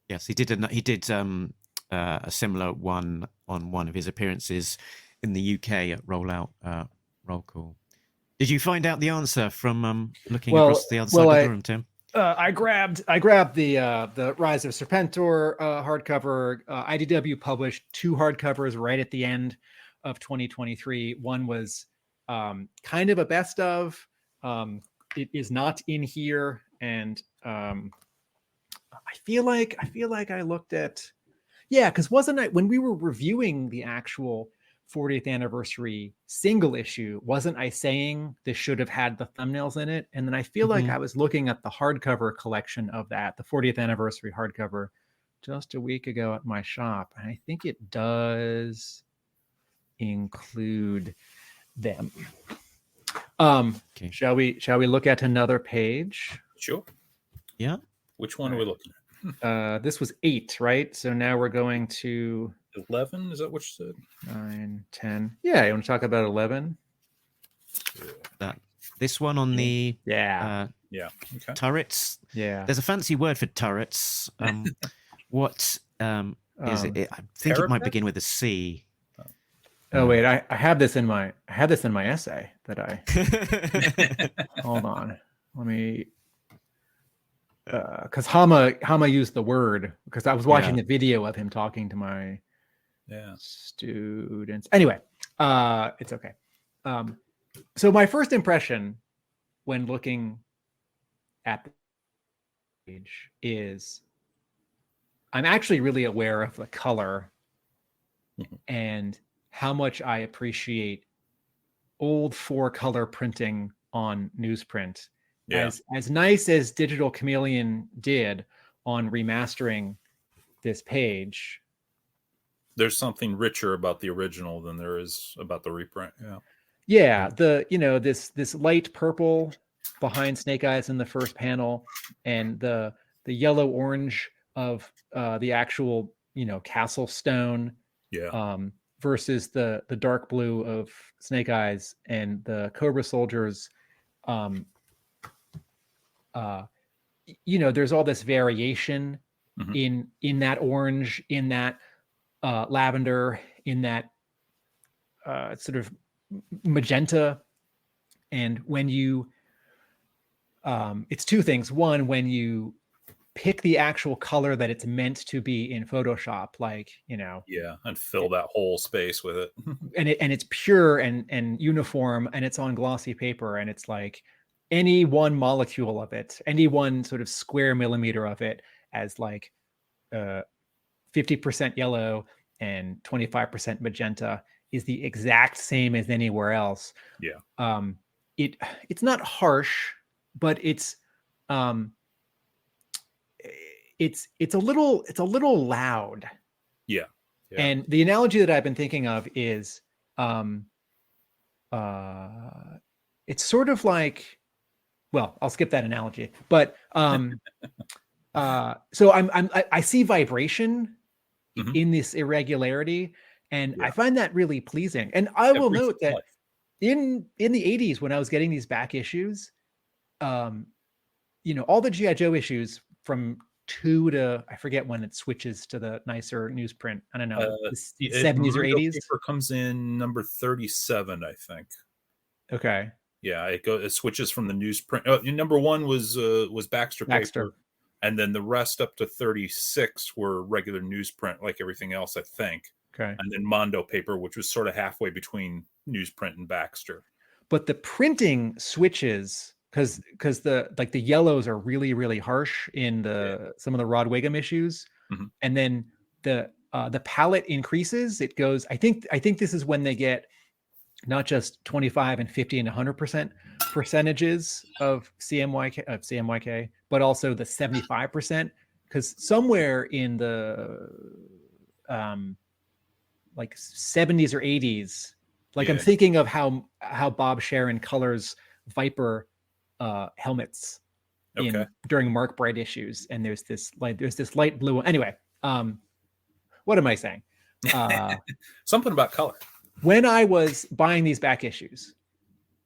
Yes, he did. He did a similar one on one of his appearances in the UK at Roll Call. Did you find out the answer from looking across the other side of the room, Tim? I grabbed the Rise of Serpentor hardcover. IDW published 2 hardcovers right at the end of 2023. One was kind of a best of. It is not in here, and I feel like I looked at because wasn't I when we were reviewing the actual 40th anniversary single issue, wasn't I saying this should have had the thumbnails in it? And then I feel like I was looking at the hardcover collection of that, the 40th anniversary hardcover, just a week ago at my shop, and I think it does include them. Okay. Shall we look at another page? Sure. Yeah. Which one are we looking at? This was 8, right? So now we're going to 11. Is that what you said? 9, 10. Yeah, you want to talk about 11? This one on the Okay. turrets. Yeah. There's a fancy word for turrets. What is it? I think it might begin with a C. Oh wait, I have this in my essay that I hold on. Let me because Hama used the word because I was watching the video of him talking to my students. Anyway, it's okay. So my first impression when looking at the page is I'm actually really aware of the color and how much I appreciate old 4-color printing on newsprint. As nice as Digital Chameleon did on remastering this page. There's something richer about the original than there is about the reprint. Yeah. Yeah, this light purple behind Snake Eyes in the first panel, and the yellow orange of the actual castle stone. Yeah. Versus the dark blue of Snake Eyes and the Cobra soldiers. There's all this variation in that orange, in that lavender, in that sort of magenta. And when you it's two things. One, when you pick the actual color that it's meant to be in Photoshop, and fill that whole space with it. and it's pure and uniform, and it's on glossy paper, and it's like any one molecule of it, any one sort of square millimeter of it, as like 50% yellow and 25% magenta, is the exact same as anywhere else. Yeah. It's not harsh, but it's a little loud. Yeah. And the analogy that I've been thinking of is it's sort of like, well, I'll skip that analogy, but so I see vibration in this irregularity, and I find that really pleasing. And I will note that in the 80s, when I was getting these back issues, all the G.I. Joe issues from 2 to, I forget when it switches to the nicer newsprint. I don't know, 70s or 80s. Paper comes in number 37, I think. Okay. Yeah, it switches from the newsprint. Number 1 was Baxter paper, and then the rest up to 36 were regular newsprint, like everything else, I think. Okay. And then Mondo paper, which was sort of halfway between newsprint and Baxter. But the printing switches, because the yellows are really, really harsh in some of the Rod Wiggum issues, and then the palette increases. It goes. I think this is when they get not just 25 and 50 and 100% percentages of CMYK, but also the 75%, because somewhere in the like 70s or 80s, I'm thinking of how Bob Sharon colors Viper helmets during Mark Bright issues, and there's this light blue. Anyway, what am I saying? Something about color. When I was buying these back issues,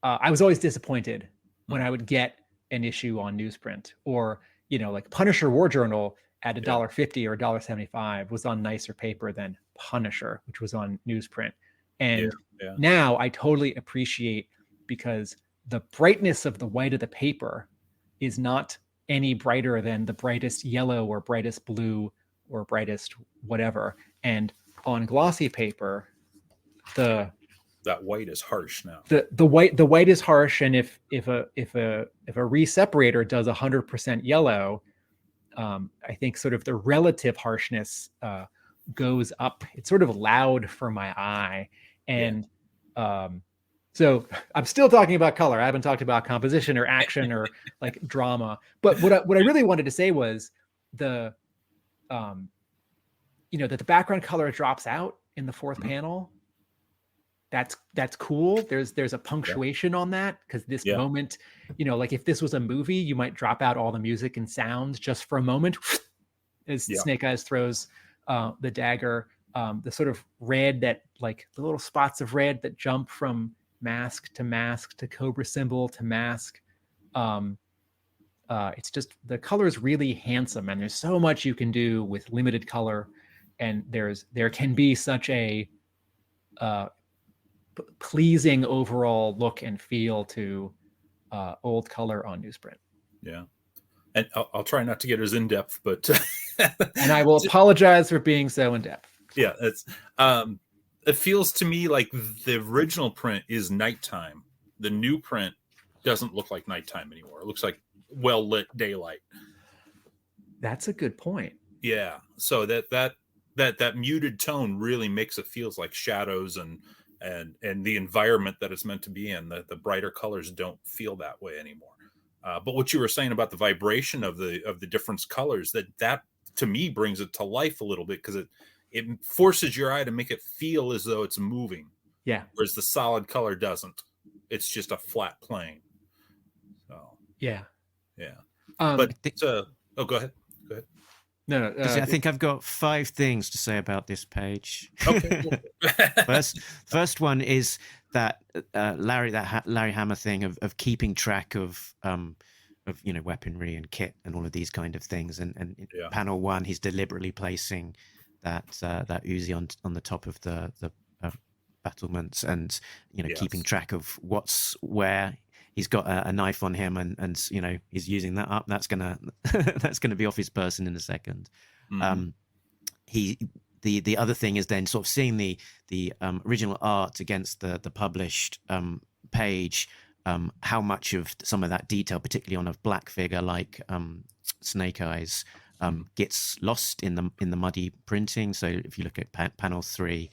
I was always disappointed when I would get an issue on newsprint, or like Punisher War Journal at $1.50 or $1.75 was on nicer paper than Punisher, which was on newsprint. And now I totally appreciate, because the brightness of the white of the paper is not any brighter than the brightest yellow or brightest blue or brightest whatever. And on glossy paper, that white is harsh now. The white is harsh, and if a re-separator does 100% yellow, I think sort of the relative harshness goes up. It's sort of loud for my eye, and so I'm still talking about color. I haven't talked about composition or action or like drama. But what I really wanted to say was that the background color drops out in the fourth panel. That's cool. There's a punctuation on that, because this moment, like if this was a movie, you might drop out all the music and sounds just for a moment as Snake Eyes throws the dagger. The sort of red, that like the little spots of red that jump from mask to Cobra symbol to mask. It's just, the color is really handsome, and there's so much you can do with limited color, and there can be such a pleasing overall look and feel to old color on newsprint. Yeah. And I'll try not to get as in depth, but and I will apologize for being so in depth. Yeah, it's it feels to me like the original print is nighttime. The new print doesn't look like nighttime anymore. It looks like well lit daylight. That's a good point. Yeah. So that muted tone really makes it feels like shadows and the environment that it's meant to be in. The brighter colors don't feel that way anymore. But what you were saying about the vibration of the different colors, that to me, brings it to life a little bit, because it forces your eye to make it feel as though it's moving. Yeah. Whereas the solid color doesn't. It's just a flat plane. So Yeah. yeah. go Go ahead. No. I think I've got 5 things to say about this page. Okay. First one is that Larry Hammer thing of keeping track of weaponry and kit and all of these kind of things. And in panel 1, he's deliberately placing that Uzi on the top of the battlements, and keeping track of what's where. He's got a knife on him, and he's using that up. That's gonna be off his person in a second. Mm-hmm. The other thing is then sort of seeing the original art against the published page. How much of some of that detail, particularly on a black figure like Snake Eyes, gets lost in the muddy printing. So if you look at panel 3.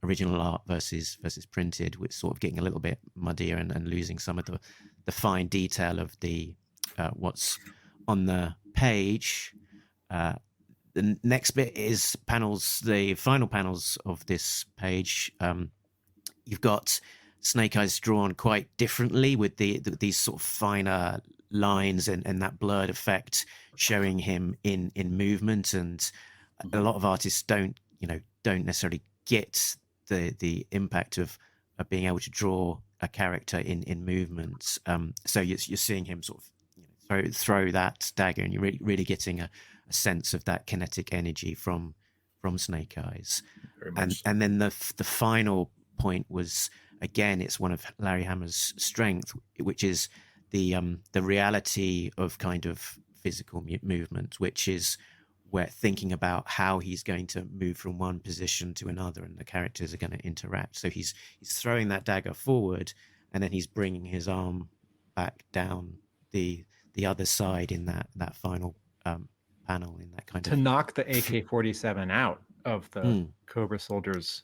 Original art versus printed, it's sort of getting a little bit muddier and losing some of the fine detail of the what's on the page. The next bit is the final panels of this page. You've got Snake Eyes drawn quite differently with these sort of finer lines and that blurred effect showing him in movement, and a lot of artists don't necessarily get the impact of being able to draw a character in movements. So you're seeing him sort of throw that dagger, and you're really getting a sense of that kinetic energy from Snake Eyes. And then the final point was, again, it's one of Larry Hammer's strength, which is the reality of kind of physical movement, which is we're thinking about how he's going to move from one position to another, and the characters are going to interact. So he's throwing that dagger forward, and then he's bringing his arm back down the other side in that final panel, in that kind to of knock the AK-47 out of the Cobra soldier's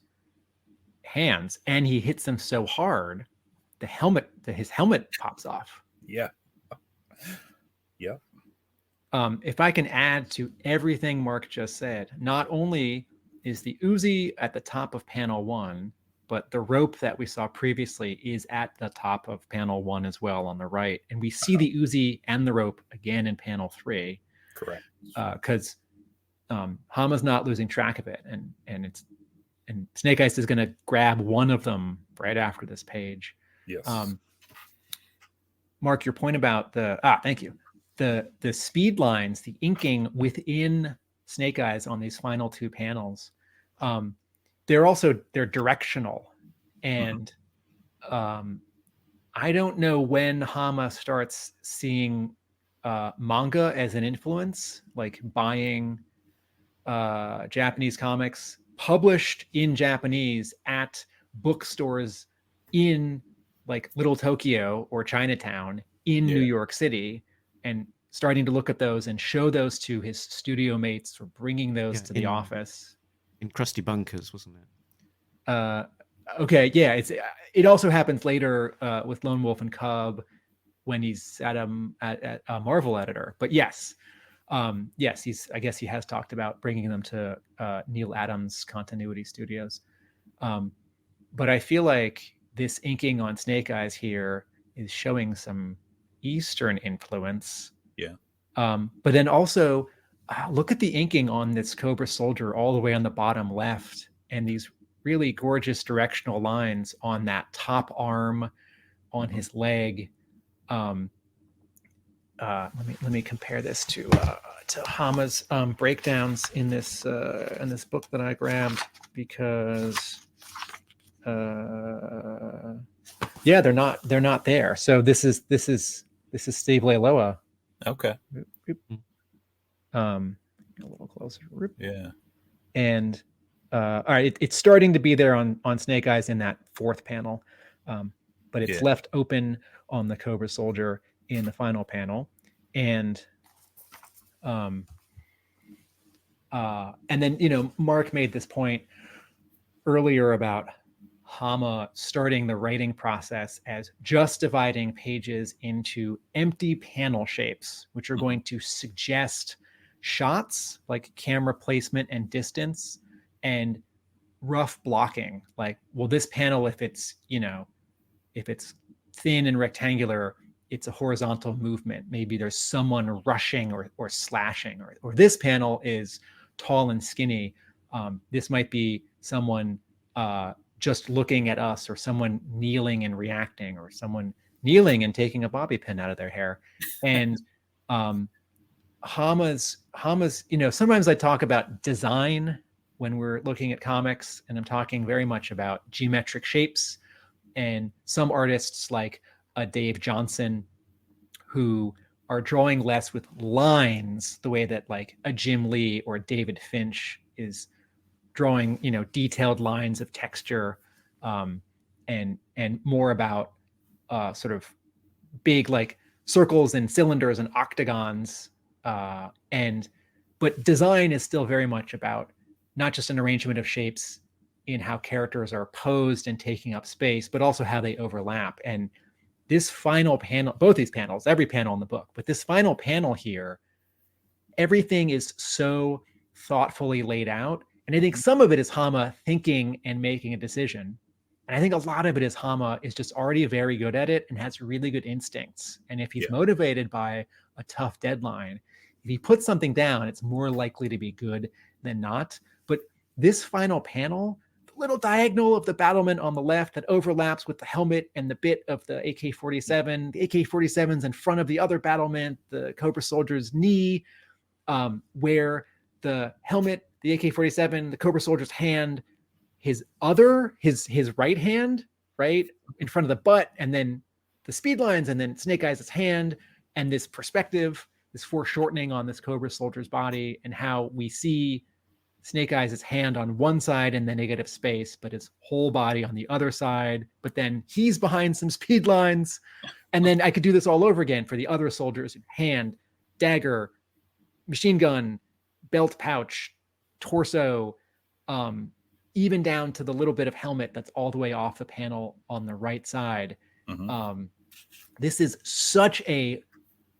hands, and he hits them so hard, his helmet pops off. Yeah. Yeah. If I can add to everything Mark just said, not only is the Uzi at the top of panel 1, but the rope that we saw previously is at the top of panel 1 as well on the right. And we see the Uzi and the rope again in panel 3. Correct. Because Hama's not losing track of it. And Snake Eyes is going to grab one of them right after this page. Yes. Mark, your point about thank you. The speed lines, the inking within Snake Eyes on these final 2 panels, they're directional. And I don't know when Hama starts seeing manga as an influence, like buying Japanese comics published in Japanese at bookstores in like Little Tokyo or Chinatown in New York City, and starting to look at those and show those to his studio mates, or bringing those to the office. In Krusty Bunkers, wasn't it? Okay, yeah. It also happens later with Lone Wolf and Cub when he's at a Marvel editor. But yes, I guess he has talked about bringing them to Neil Adams Continuity Studios. But I feel like this inking on Snake Eyes here is showing some Eastern influence. Yeah. But then also look at the inking on this Cobra soldier all the way on the bottom left, and these really gorgeous directional lines on that top arm, on his leg. Let me compare this to Hama's breakdowns in this book that I grabbed, because they're not there. So this is Steve Leiloa. Okay. A little closer. Yeah. And all right, it's starting to be there on Snake Eyes in that 4th panel, but it's left open on the Cobra soldier in the final panel, and then Mark made this point earlier about Hama starting the writing process as just dividing pages into empty panel shapes, which are going to suggest shots, like camera placement and distance, and rough blocking. Like, well, this panel, if it's thin and rectangular, it's a horizontal movement. Maybe there's someone rushing or slashing, or this panel is tall and skinny. This might be someone just looking at us, or someone kneeling and reacting, or someone kneeling and taking a bobby pin out of their hair. And Hama's, sometimes I talk about design when we're looking at comics, and I'm talking very much about geometric shapes. And some artists like Dave Johnson, who are drawing less with lines, the way that like a Jim Lee or David Finch is drawing, detailed lines of texture, and more about sort of big like circles and cylinders and octagons. But design is still very much about not just an arrangement of shapes in how characters are posed and taking up space, but also how they overlap. And this final panel, both these panels, every panel in the book, but this final panel here, everything is so thoughtfully laid out. And I think some of it is Hama thinking and making a decision. And I think a lot of it is Hama is just already very good at it and has really good instincts. And if he's motivated by a tough deadline, if he puts something down, it's more likely to be good than not. But this final panel, the little diagonal of the battlement on the left that overlaps with the helmet and the bit of the AK-47, the AK-47's in front of the other battlement, the Cobra soldier's knee, where the helmet, the AK-47, the Cobra soldier's hand, his right hand, right in front of the butt, and then the speed lines, and then Snake Eyes' hand, and this perspective, this foreshortening on this Cobra soldier's body, and how we see Snake Eyes' hand on one side in the negative space, but his whole body on the other side. But then he's behind some speed lines. And then I could do this all over again for the other soldiers: hand, dagger, machine gun, belt pouch, torso, even down to the little bit of helmet that's all the way off the panel on the right side. This is such a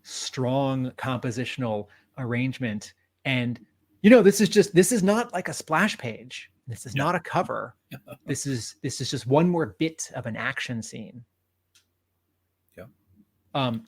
strong compositional arrangement. And this is not like a splash page. This is not a cover. This is just one more bit of an action scene.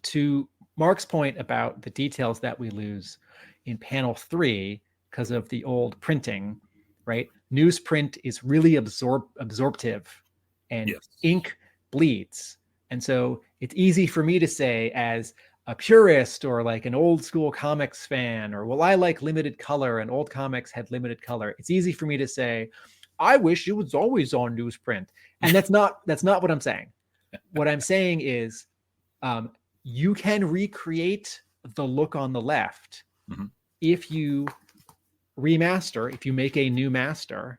To Mark's point about the details that we lose in panel 3 because of the old printing, right? Newsprint is really absorptive, and ink bleeds. And so it's easy for me to say, as a purist or like an old school comics fan, or, well, I like limited color and old comics had limited color. It's easy for me to say, I wish it was always on newsprint. And that's not what I'm saying. What I'm saying is, you can recreate the look on the left if you remaster, if you make a new master,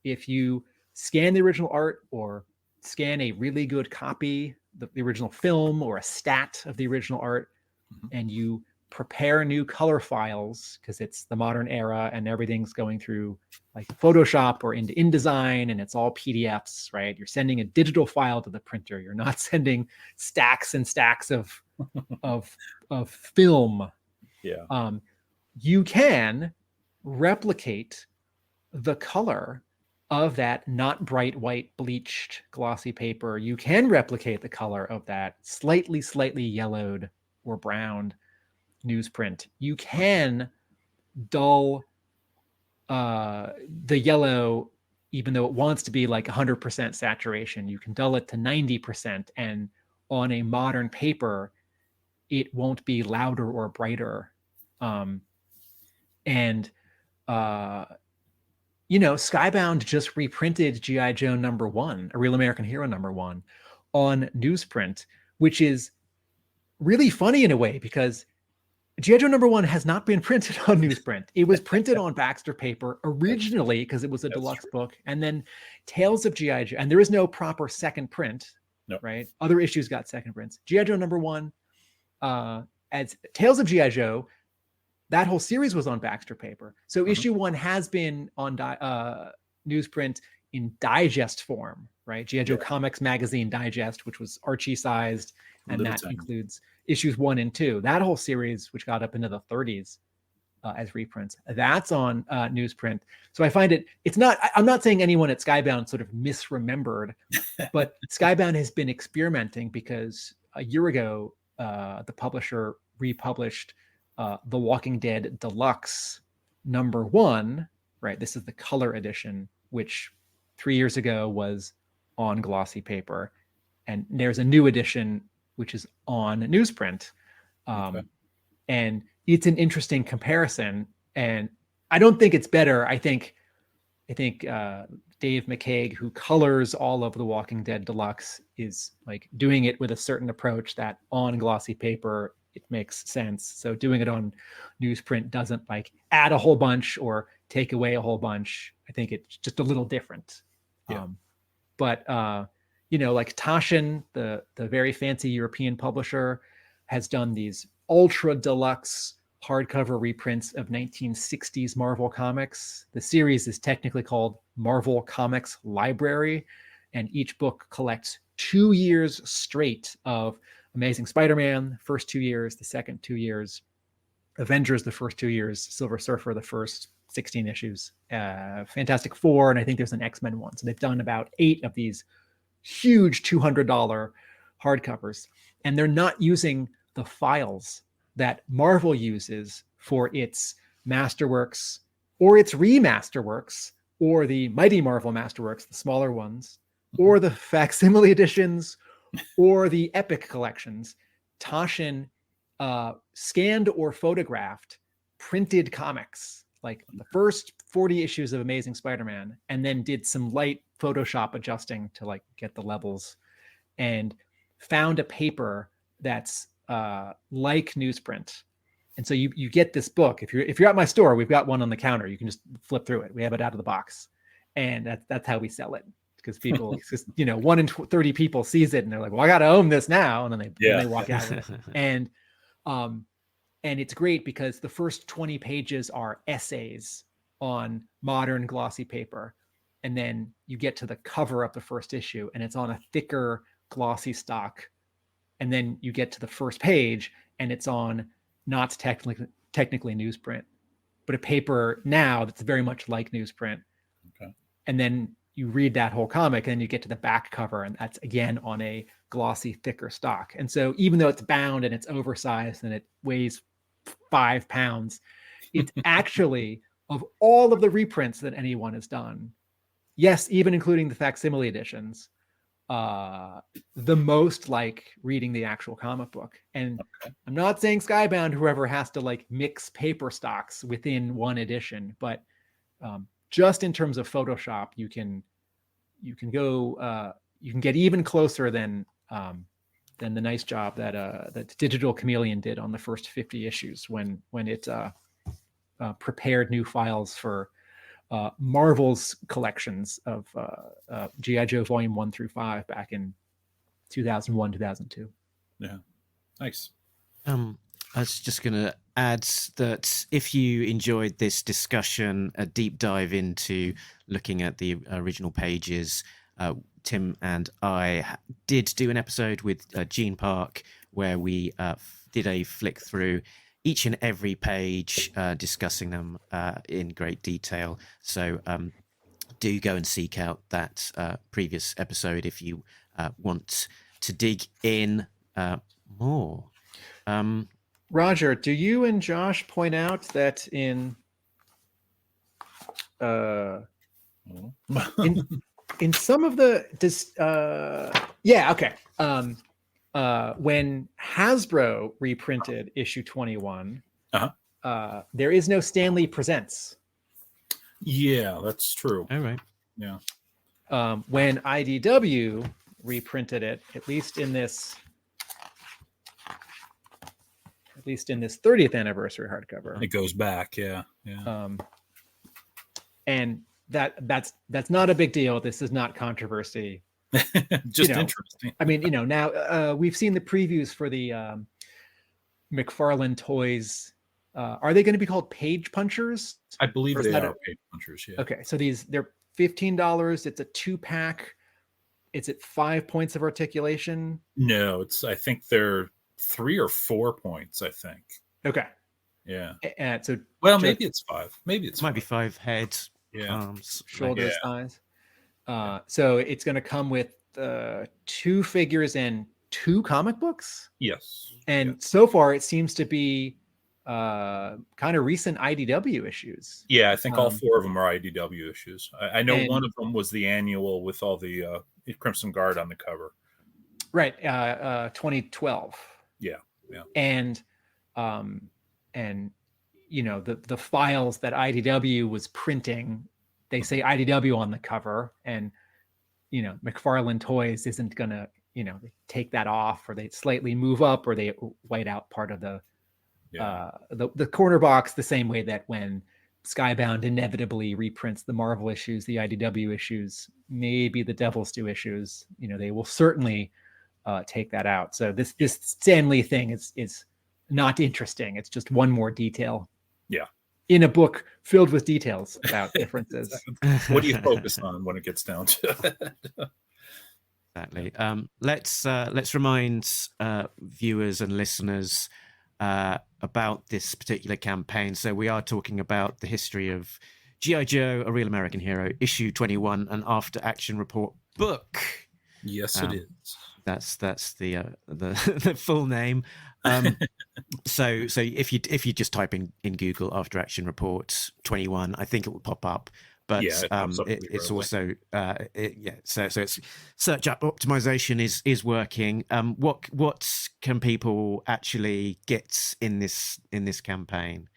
if you scan the original art or scan a really good copy, the original film or a stat of the original art, and you prepare new color files, because it's the modern era and everything's going through like Photoshop or into InDesign, and it's all PDFs, right? You're sending a digital file to the printer. You're not sending stacks and stacks of film. You can replicate the color of that not bright white bleached glossy paper. You can replicate the color of that slightly yellowed or browned newsprint. You can dull the yellow, even though it wants to be like 100% saturation. You can dull it to 90%, and on a modern paper it won't be louder or brighter. Skybound just reprinted G.I. Joe #1, A Real American Hero #1, on newsprint, which is really funny in a way, because G.I. Joe #1 has not been printed on newsprint. It was printed on Baxter paper originally because it was a deluxe book, and then Tales of G.I. Joe, and there is no proper second print, right? Other issues got second prints. G.I. Joe #1, as Tales of G.I. Joe, that whole series was on Baxter paper. So issue 1 has been on newsprint in digest form, right? G.I. Joe Comics Magazine Digest, which was Archie sized, and that includes issues 1 and 2. That whole series, which got up into the 30s, as reprints. That's on newsprint. So I find it's not, I'm not saying anyone at Skybound sort of misremembered, but Skybound has been experimenting because a year ago, the publisher republished The Walking Dead Deluxe #1, right? This is the color edition, which 3 years ago was on glossy paper. And there's a new edition, which is on newsprint. And it's an interesting comparison. And I don't think it's better. I think Dave McCaig, who colors all of The Walking Dead Deluxe, is like doing it with a certain approach that on glossy paper, it makes sense. So doing it on newsprint doesn't like add a whole bunch or take away a whole bunch. I think it's just a little different. Yeah. But like Taschen, the very fancy European publisher, has done these ultra deluxe hardcover reprints of 1960s Marvel comics. The series is technically called Marvel Comics Library, and each book collects 2 years straight of Amazing Spider-Man, first 2 years, the second 2 years, Avengers, the first 2 years, Silver Surfer, the first 16 issues, Fantastic Four, and I think there's an X-Men one. So they've done about 8 of these huge $200 hardcovers, and they're not using the files that Marvel uses for its Masterworks or its remasterworks or the Mighty Marvel Masterworks, the smaller ones, or the facsimile editions or the Epic collections. Taschen scanned or photographed printed comics, like the first 40 issues of Amazing Spider-Man, and then did some light Photoshop adjusting to like get the levels, and found a paper that's like newsprint. And so you get this book. If you're at my store, we've got one on the counter. You can just flip through it. We have it out of the box, and that's how we sell it. Because people, just, 1 in 30 people sees it and they're like, "Well, I got to own this now," and then they walk out with it. And it's great because the first 20 pages are essays on modern glossy paper, and then you get to the cover of the first issue, and it's on a thicker glossy stock, and then you get to the first page, and it's on not technically newsprint, but a paper now that's very much like newsprint. Okay. And then you read that whole comic, and then you get to the back cover, and that's again on a glossy, thicker stock. And so even though it's bound and it's oversized and it weighs 5 pounds, it's actually, of all of the reprints that anyone has done, yes, even including the facsimile editions, the most like reading the actual comic book. And I'm not saying Skybound, whoever has to like mix paper stocks within one edition, but just in terms of Photoshop, you can go you can get even closer than the nice job that Digital Chameleon did on the first 50 issues when it prepared new files for Marvel's collections of G.I. Joe Volume 1 through 5 back in 2001, 2002. Yeah, nice. I was just going to add that if you enjoyed this discussion, a deep dive into looking at the original pages, Tim and I did do an episode with Gene Park where we did a flick through each and every page, discussing them in great detail. So do go and seek out that previous episode if you want to dig in more. Roger, do you and Josh point out that in some of the when Hasbro reprinted issue 21, there is no Stanley Presents. Yeah, that's true. All right. Yeah. When IDW reprinted it, at least in this 30th anniversary hardcover, It goes back. Yeah. And that's not a big deal. This is not controversy. Just interesting. I mean, now we've seen the previews for the McFarlane Toys. Are they going to be called Page Punchers? I believe they are Page Punchers. Yeah. Okay, so they're $15. It's a 2-pack. It's at 5 points of articulation. No, I think they're 3 or 4 points. I think. Okay. Yeah. And so Well, just maybe it's 5. Maybe it's Might be 5. 5 head, Yeah. arms, shoulders, legs. thighs. So it's going to come with 2 figures and 2 comic books. Yes. And so far, it seems to be kind of recent IDW issues. Yeah, I think all 4 of them are IDW issues. I know and- one of them was the annual with all the Crimson Guard on the cover. Right, 2012. Yeah. And you know, the files that IDW was printing, they say IDW on the cover, and you know, McFarlane Toys isn't gonna, you know, take that off, or they slightly move up, or they white out part of the corner box, the same way that when Skybound inevitably reprints the Marvel issues, the IDW issues, maybe the Devil's Due issues, you know, they will certainly take that out. So this Stan Lee thing is not interesting. It's just one more detail. Yeah. In a book filled with details about differences. What do you focus on when it gets down to it? Exactly. Let's remind viewers and listeners about this particular campaign. So we are talking about the history of G.I. Joe, A Real American Hero, issue 21, an after action report book. Yes, it is. That's the the full name. So if you just type in Google After Action Report 21, I think it will pop up. But it's also so it's search up optimization is working. What can people actually get in this campaign?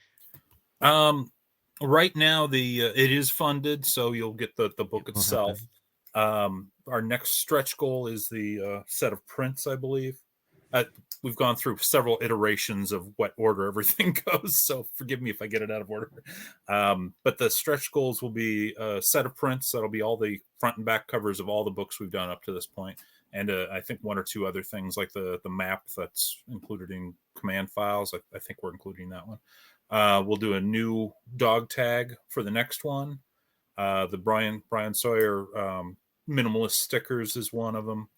Right now it is funded, so you'll get the book itself. Our next stretch goal is the set of prints, I believe. We've gone through several iterations of what order everything goes, so forgive me if I get it out of order. But the stretch goals will be a set of prints. That'll be all the front and back covers of all the books we've done up to this point. And I think 1 or 2 other things, like the map that's included in command files. I think we're including that one. We'll do a new dog tag for the next one. The Brian Sauer minimalist stickers is one of them.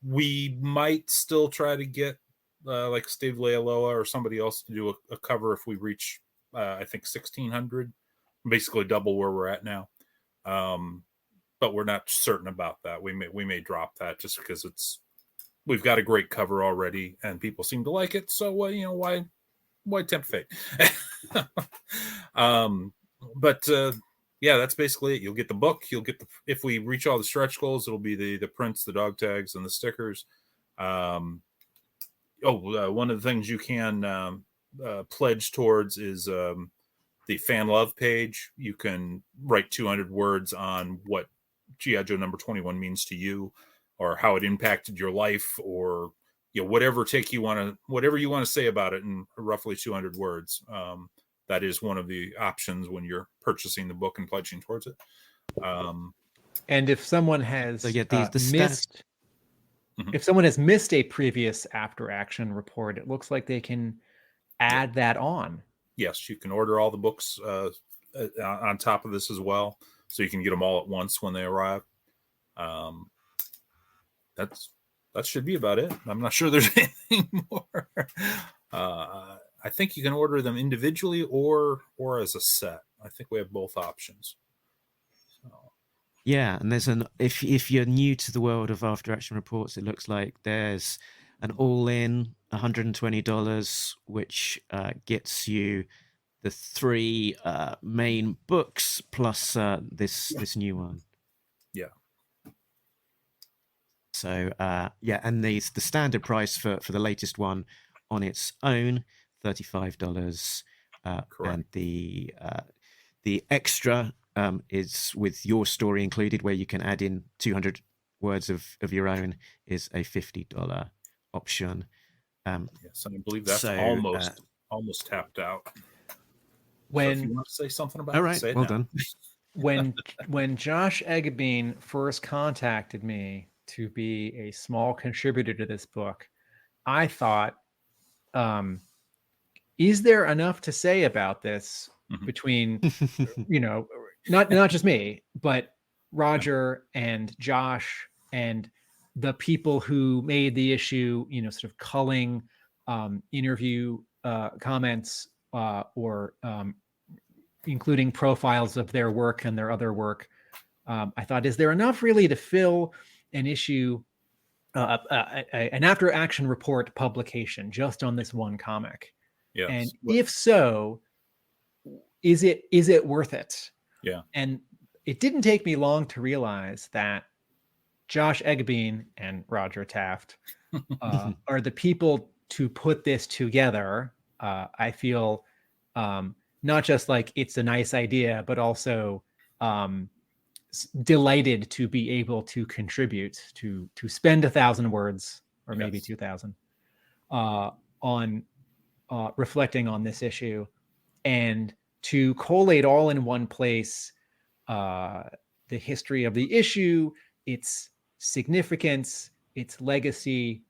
We might still try to get like Steve Lealoa or somebody else to do a cover if we reach, I think, 1,600, basically double where we're at now. But we're not certain about that. We may drop that just because we've got a great cover already and people seem to like it. So why tempt fate? Yeah, that's basically it. You'll get the book. If we reach all the stretch goals, it'll be the prints, the dog tags, and the stickers. One of the things you can pledge towards is the fan love page. You can write 200 words on what G.I. Joe number 21 means to you, or how it impacted your life, or whatever you want to say about it in roughly 200 words. That is one of the options when you're purchasing the book and pledging towards it. And if someone has missed, Mhm. if someone has missed a previous after action report, it looks like they can add that on. Yes, you can order all the books on top of this as well, so you can get them all at once when they arrive. That should be about it. I'm not sure there's anything more. I think you can order them individually or as a set. I think we have both options. So. Yeah, and there's if you're new to the world of after action reports, it looks like there's an all-in $120, which gets you the 3 main books plus this new one. Yeah. So and the standard price for the latest one on its own, $35, and the extra is with your story included, where you can add in 200 words of your own, is a $50 option. Yes, and I believe that's almost tapped out. So if you want to say something about it, say it well now. done. When Josh Eggabeen first contacted me to be a small contributor to this book, I thought, is there enough to say about this between, not just me, but Roger and Josh and the people who made the issue, sort of culling interview comments or including profiles of their work and their other work, I thought, is there enough really to fill an issue, an after action report publication just on this one comic? Yes. And if so, is it worth it? Yeah. And it didn't take me long to realize that Josh Eggebein and Roger Taft are the people to put this together. I feel not just like it's a nice idea, but also delighted to be able to contribute, to spend 1,000 words or maybe 2,000 on reflecting on this issue, and to collate all in one place the history of the issue, its significance, its legacy,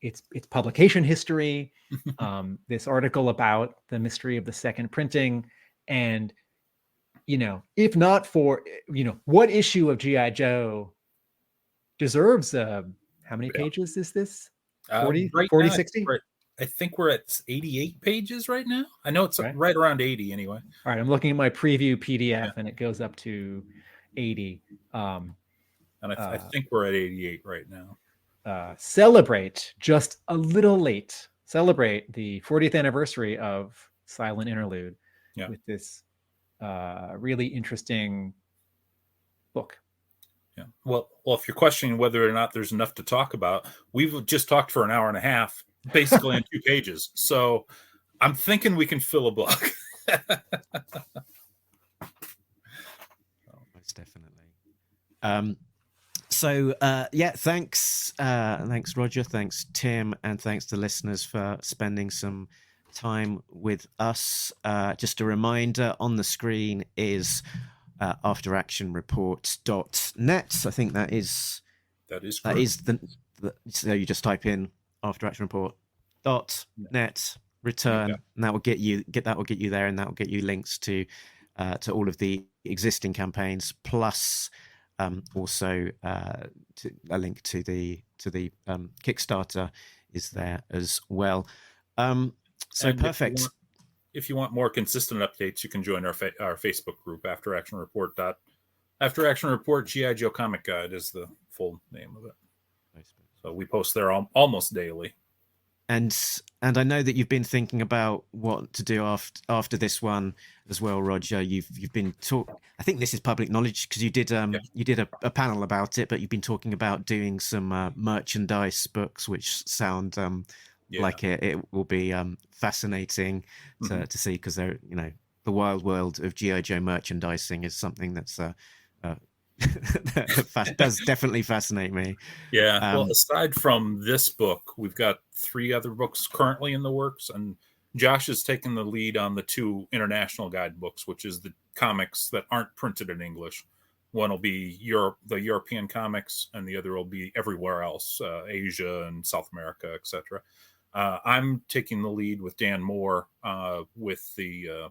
its publication history, this article about the mystery of the second printing, and if not for what issue of G.I. Joe deserves how many pages is this? 40, right 40, now, 60? I think we're at 88 pages right now. I know it's right around 80 anyway. All right, I'm looking at my preview PDF and it goes up to 80. And I think we're at 88 right now. Celebrate just a little late. Celebrate the 40th anniversary of Silent Interlude with this really interesting book. Yeah. Well, if you're questioning whether or not there's enough to talk about, we've just talked for an hour and a half, basically on 2 pages. So I'm thinking we can fill a book. Most definitely. Thanks Roger, thanks Tim, and thanks to listeners for spending some time with us. Just a reminder, on the screen is afteractionreport.net. I think that is correct. That is so you just type in afteractionreport.net, return, and that will get you there, and that will get you links to all of the existing campaigns, plus also a link to the Kickstarter is there as well. So perfect. If you want more consistent updates, you can join our Facebook group, After Action Report. After Action Report G.I. Joe Comic Guide is the full name of it. So we post there almost daily. And I know that you've been thinking about what to do after this one as well, Roger. You've been I think this is public knowledge because you did a panel about it, but you've been talking about doing some merchandise books, which sound like it will be fascinating to see, because they're the wild world of G.I. Joe merchandising is something that's does definitely fascinate me. Yeah. Well, aside from this book, we've got 3 other books currently in the works, and Josh has taken the lead on the 2 international guidebooks, which is the comics that aren't printed in English. One will be the European comics, and the other will be everywhere else, Asia and South America, etc. I'm taking the lead with Dan Moore with the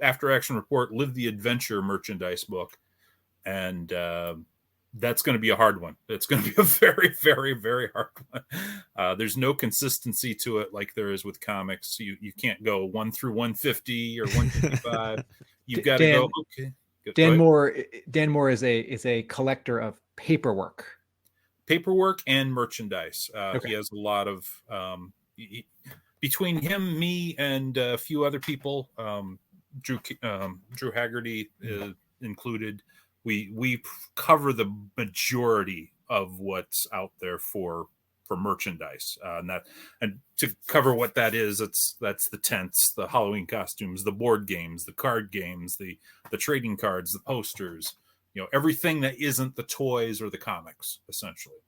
After Action Report Live the Adventure merchandise book. And that's going to be a hard one. It's going to be a very, very, very hard one. There's no consistency to it like there is with comics. You can't go 1 through 150 or 155. You've got to go. Okay. Dan Moore is a collector of paperwork and merchandise. He has a lot of between him, me, and a few other people. Drew Haggerty included. We cover the majority of what's out there for merchandise, and to cover what that is, that's the tents, the Halloween costumes, the board games, the card games, the trading cards, the posters, everything that isn't the toys or the comics, essentially.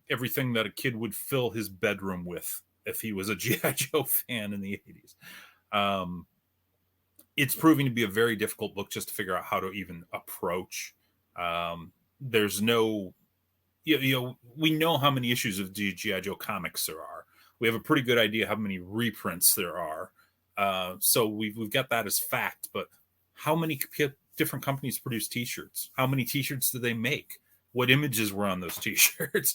Everything that a kid would fill his bedroom with if he was a G.I. Joe fan in the 80s. It's proving to be a very difficult book just to figure out how to even approach. There's no, we know how many issues of G.I. Joe comics there are. We have a pretty good idea how many reprints there are. So we've got that as fact, but how many different companies produce t-shirts? How many t-shirts do they make? What images were on those t-shirts?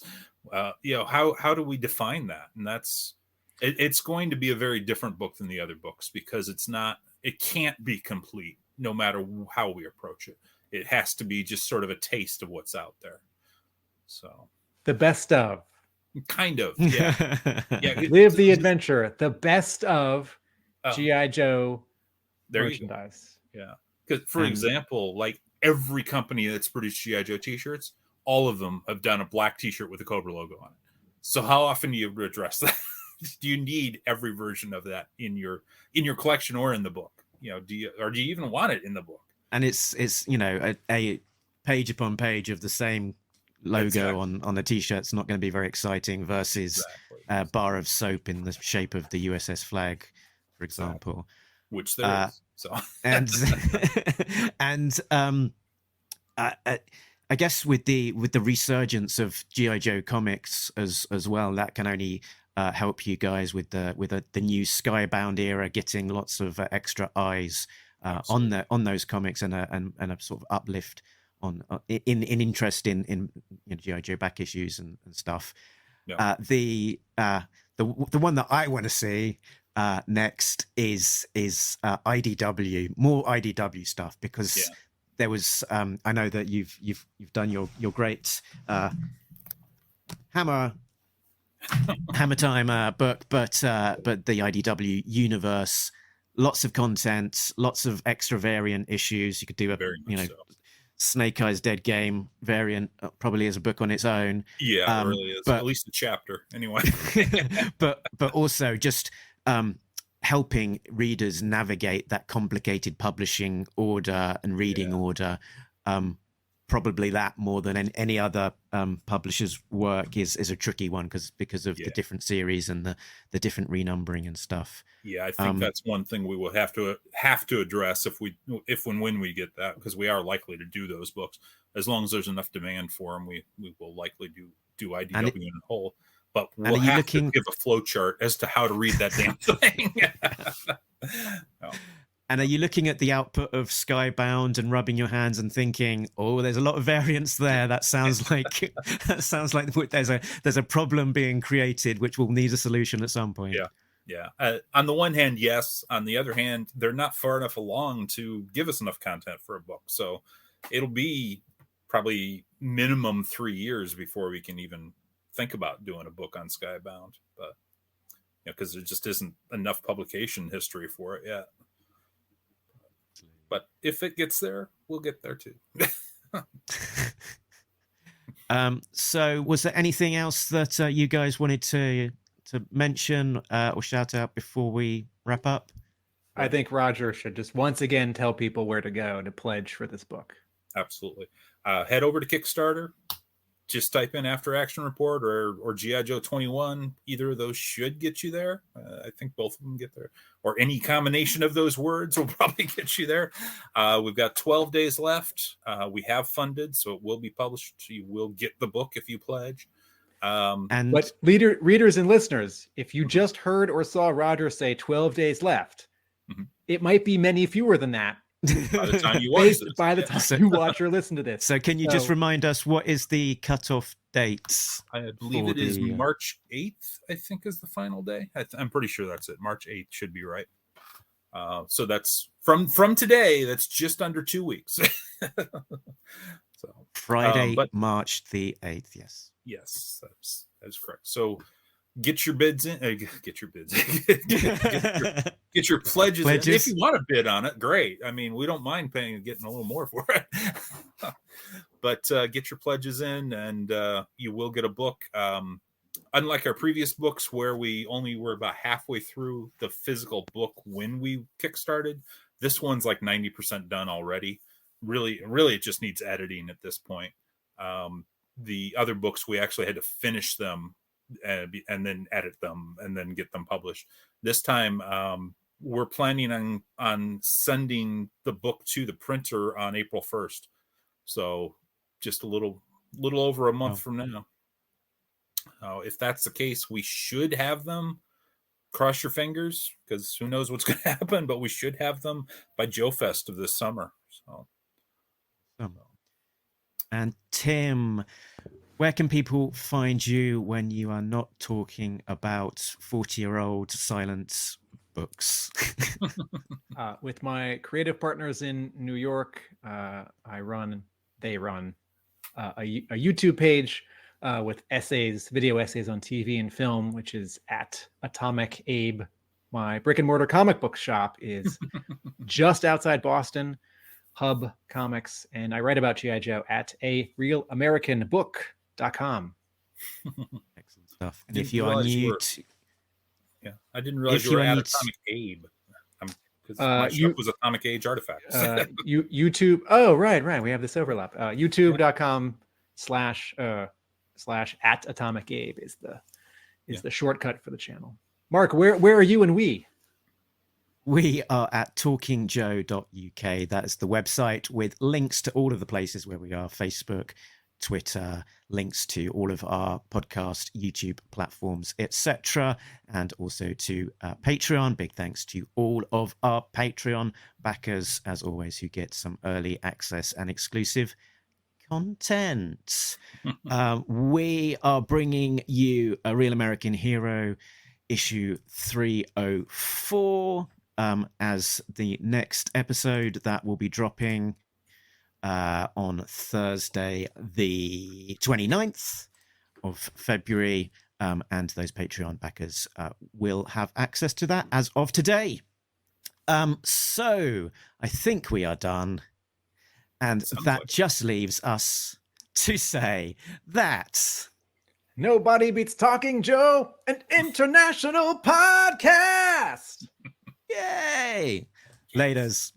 How do we define that? And that's it's going to be a very different book than the other books because it can't be complete no matter how we approach it. It has to be just sort of a taste of what's out there. So The best of. kind of, yeah. Yeah, Live the adventure. The best of Oh. G.I. Joe there merchandise. you go. Yeah. Because, for example, like every company that's produced G.I. Joe t-shirts, all of them have done a black t-shirt with a Cobra logo on it. So how often do you address that? Do you need every version of that in your collection or in the book? You know, do you even want it in the book? And it's a page upon page of the same logo on a t-shirt's not going to be very exciting versus a bar of soap in the shape of the USS flag, for example, which there is. So and I guess with the resurgence of G.I. Joe comics as well, that can only help you guys with the new Skybound era, getting lots of extra eyes on those comics and a sort of uplift in interest in G.I. Joe back issues and stuff. Yeah. The one that I want to see next is IDW, more IDW stuff, because there was I know that you've done your great Hammer Time book, but the IDW universe, lots of content, lots of extra variant issues. You could do Snake Eyes Dead Game variant, probably as a book on its own. Yeah, it really is. At least a chapter, anyway. but also just helping readers navigate that complicated publishing order and reading order. Probably that more than any other publisher's work is a tricky one because of the different series and the different renumbering and stuff. Yeah, I think that's one thing we will have to address if when we get that, because we are likely to do those books as long as there's enough demand for them. We will likely do IDW in whole, but we'll have to give a flow chart as to how to read that damn thing. And are you looking at the output of Skybound and rubbing your hands and thinking, "Oh, there's a lot of variance there. That sounds like there's a problem being created, which will need a solution at some point." Yeah. On the one hand, yes. On the other hand, they're not far enough along to give us enough content for a book. So it'll be probably minimum 3 years before we can even think about doing a book on Skybound. But because there just isn't enough publication history for it yet. But if it gets there, we'll get there too. So was there anything else that you guys wanted to mention or shout out before we wrap up? I think Roger should just once again tell people where to go to pledge for this book. Absolutely. Head over to Kickstarter. Just type in After Action Report or G.I. Joe 21. Either of those should get you there. I think both of them get there. Or any combination of those words will probably get you there. We've got 12 days left. We have funded, so it will be published. You will get the book if you pledge. But readers and listeners, if you just heard or saw Roger say 12 days left, it might be many fewer than that. By the time you watch you watch or listen to this. So can you just remind us, what is the cutoff dates? I believe it is March 8th, I think, is the final day. I'm pretty sure that's it. March 8th should be right. So that's from today. That's just under 2 weeks. So Friday, March the 8th. Yes, that's correct. So get your bids in. Get your bids. get your pledges in. If you want to bid on it, great. I mean, we don't mind getting a little more for it. But get your pledges in, and you will get a book. Unlike our previous books, where we only were about halfway through the physical book when we kickstarted, this one's like 90% done already. Really, it just needs editing at this point. The other books, we actually had to finish them and then edit them and then get them published. This time, we're planning on sending the book to the printer on April 1st. So just a little over a month from now. If that's the case, we should have them. Cross your fingers, because who knows what's going to happen, but we should have them by Joe Fest of this summer. So. And Tim, where can people find you when you are not talking about 40-year-old silent books? With my creative partners in New York, they run a YouTube page with video essays on TV and film, which is at Atomic Abe. My brick and mortar comic book shop is just outside Boston, Hub Comics, and I write about G.I. Joe at arealamericanbook.com. Excellent stuff. And if you are new to... Yeah, I didn't realize you were at Atomic Abe. Because my shop was Atomic Age Artifacts. YouTube. Oh, right. We have this overlap. YouTube.com/@Atomic Abe is the shortcut for the channel. Mark, where are you and we? We are at talkingjoe.uk. That is the website with links to all of the places where we are: Facebook, Twitter, links to all of our podcast, YouTube platforms, etc., and also to Patreon. Big thanks to all of our Patreon backers, as always, who get some early access and exclusive content. We are bringing you A Real American Hero issue 304 as the next episode that will be dropping on Thursday, the 29th of February, and those Patreon backers will have access to that as of today. So I think we are done, and that just leaves us to say that nobody beats Talking Joe, an international podcast. Yay! Laters.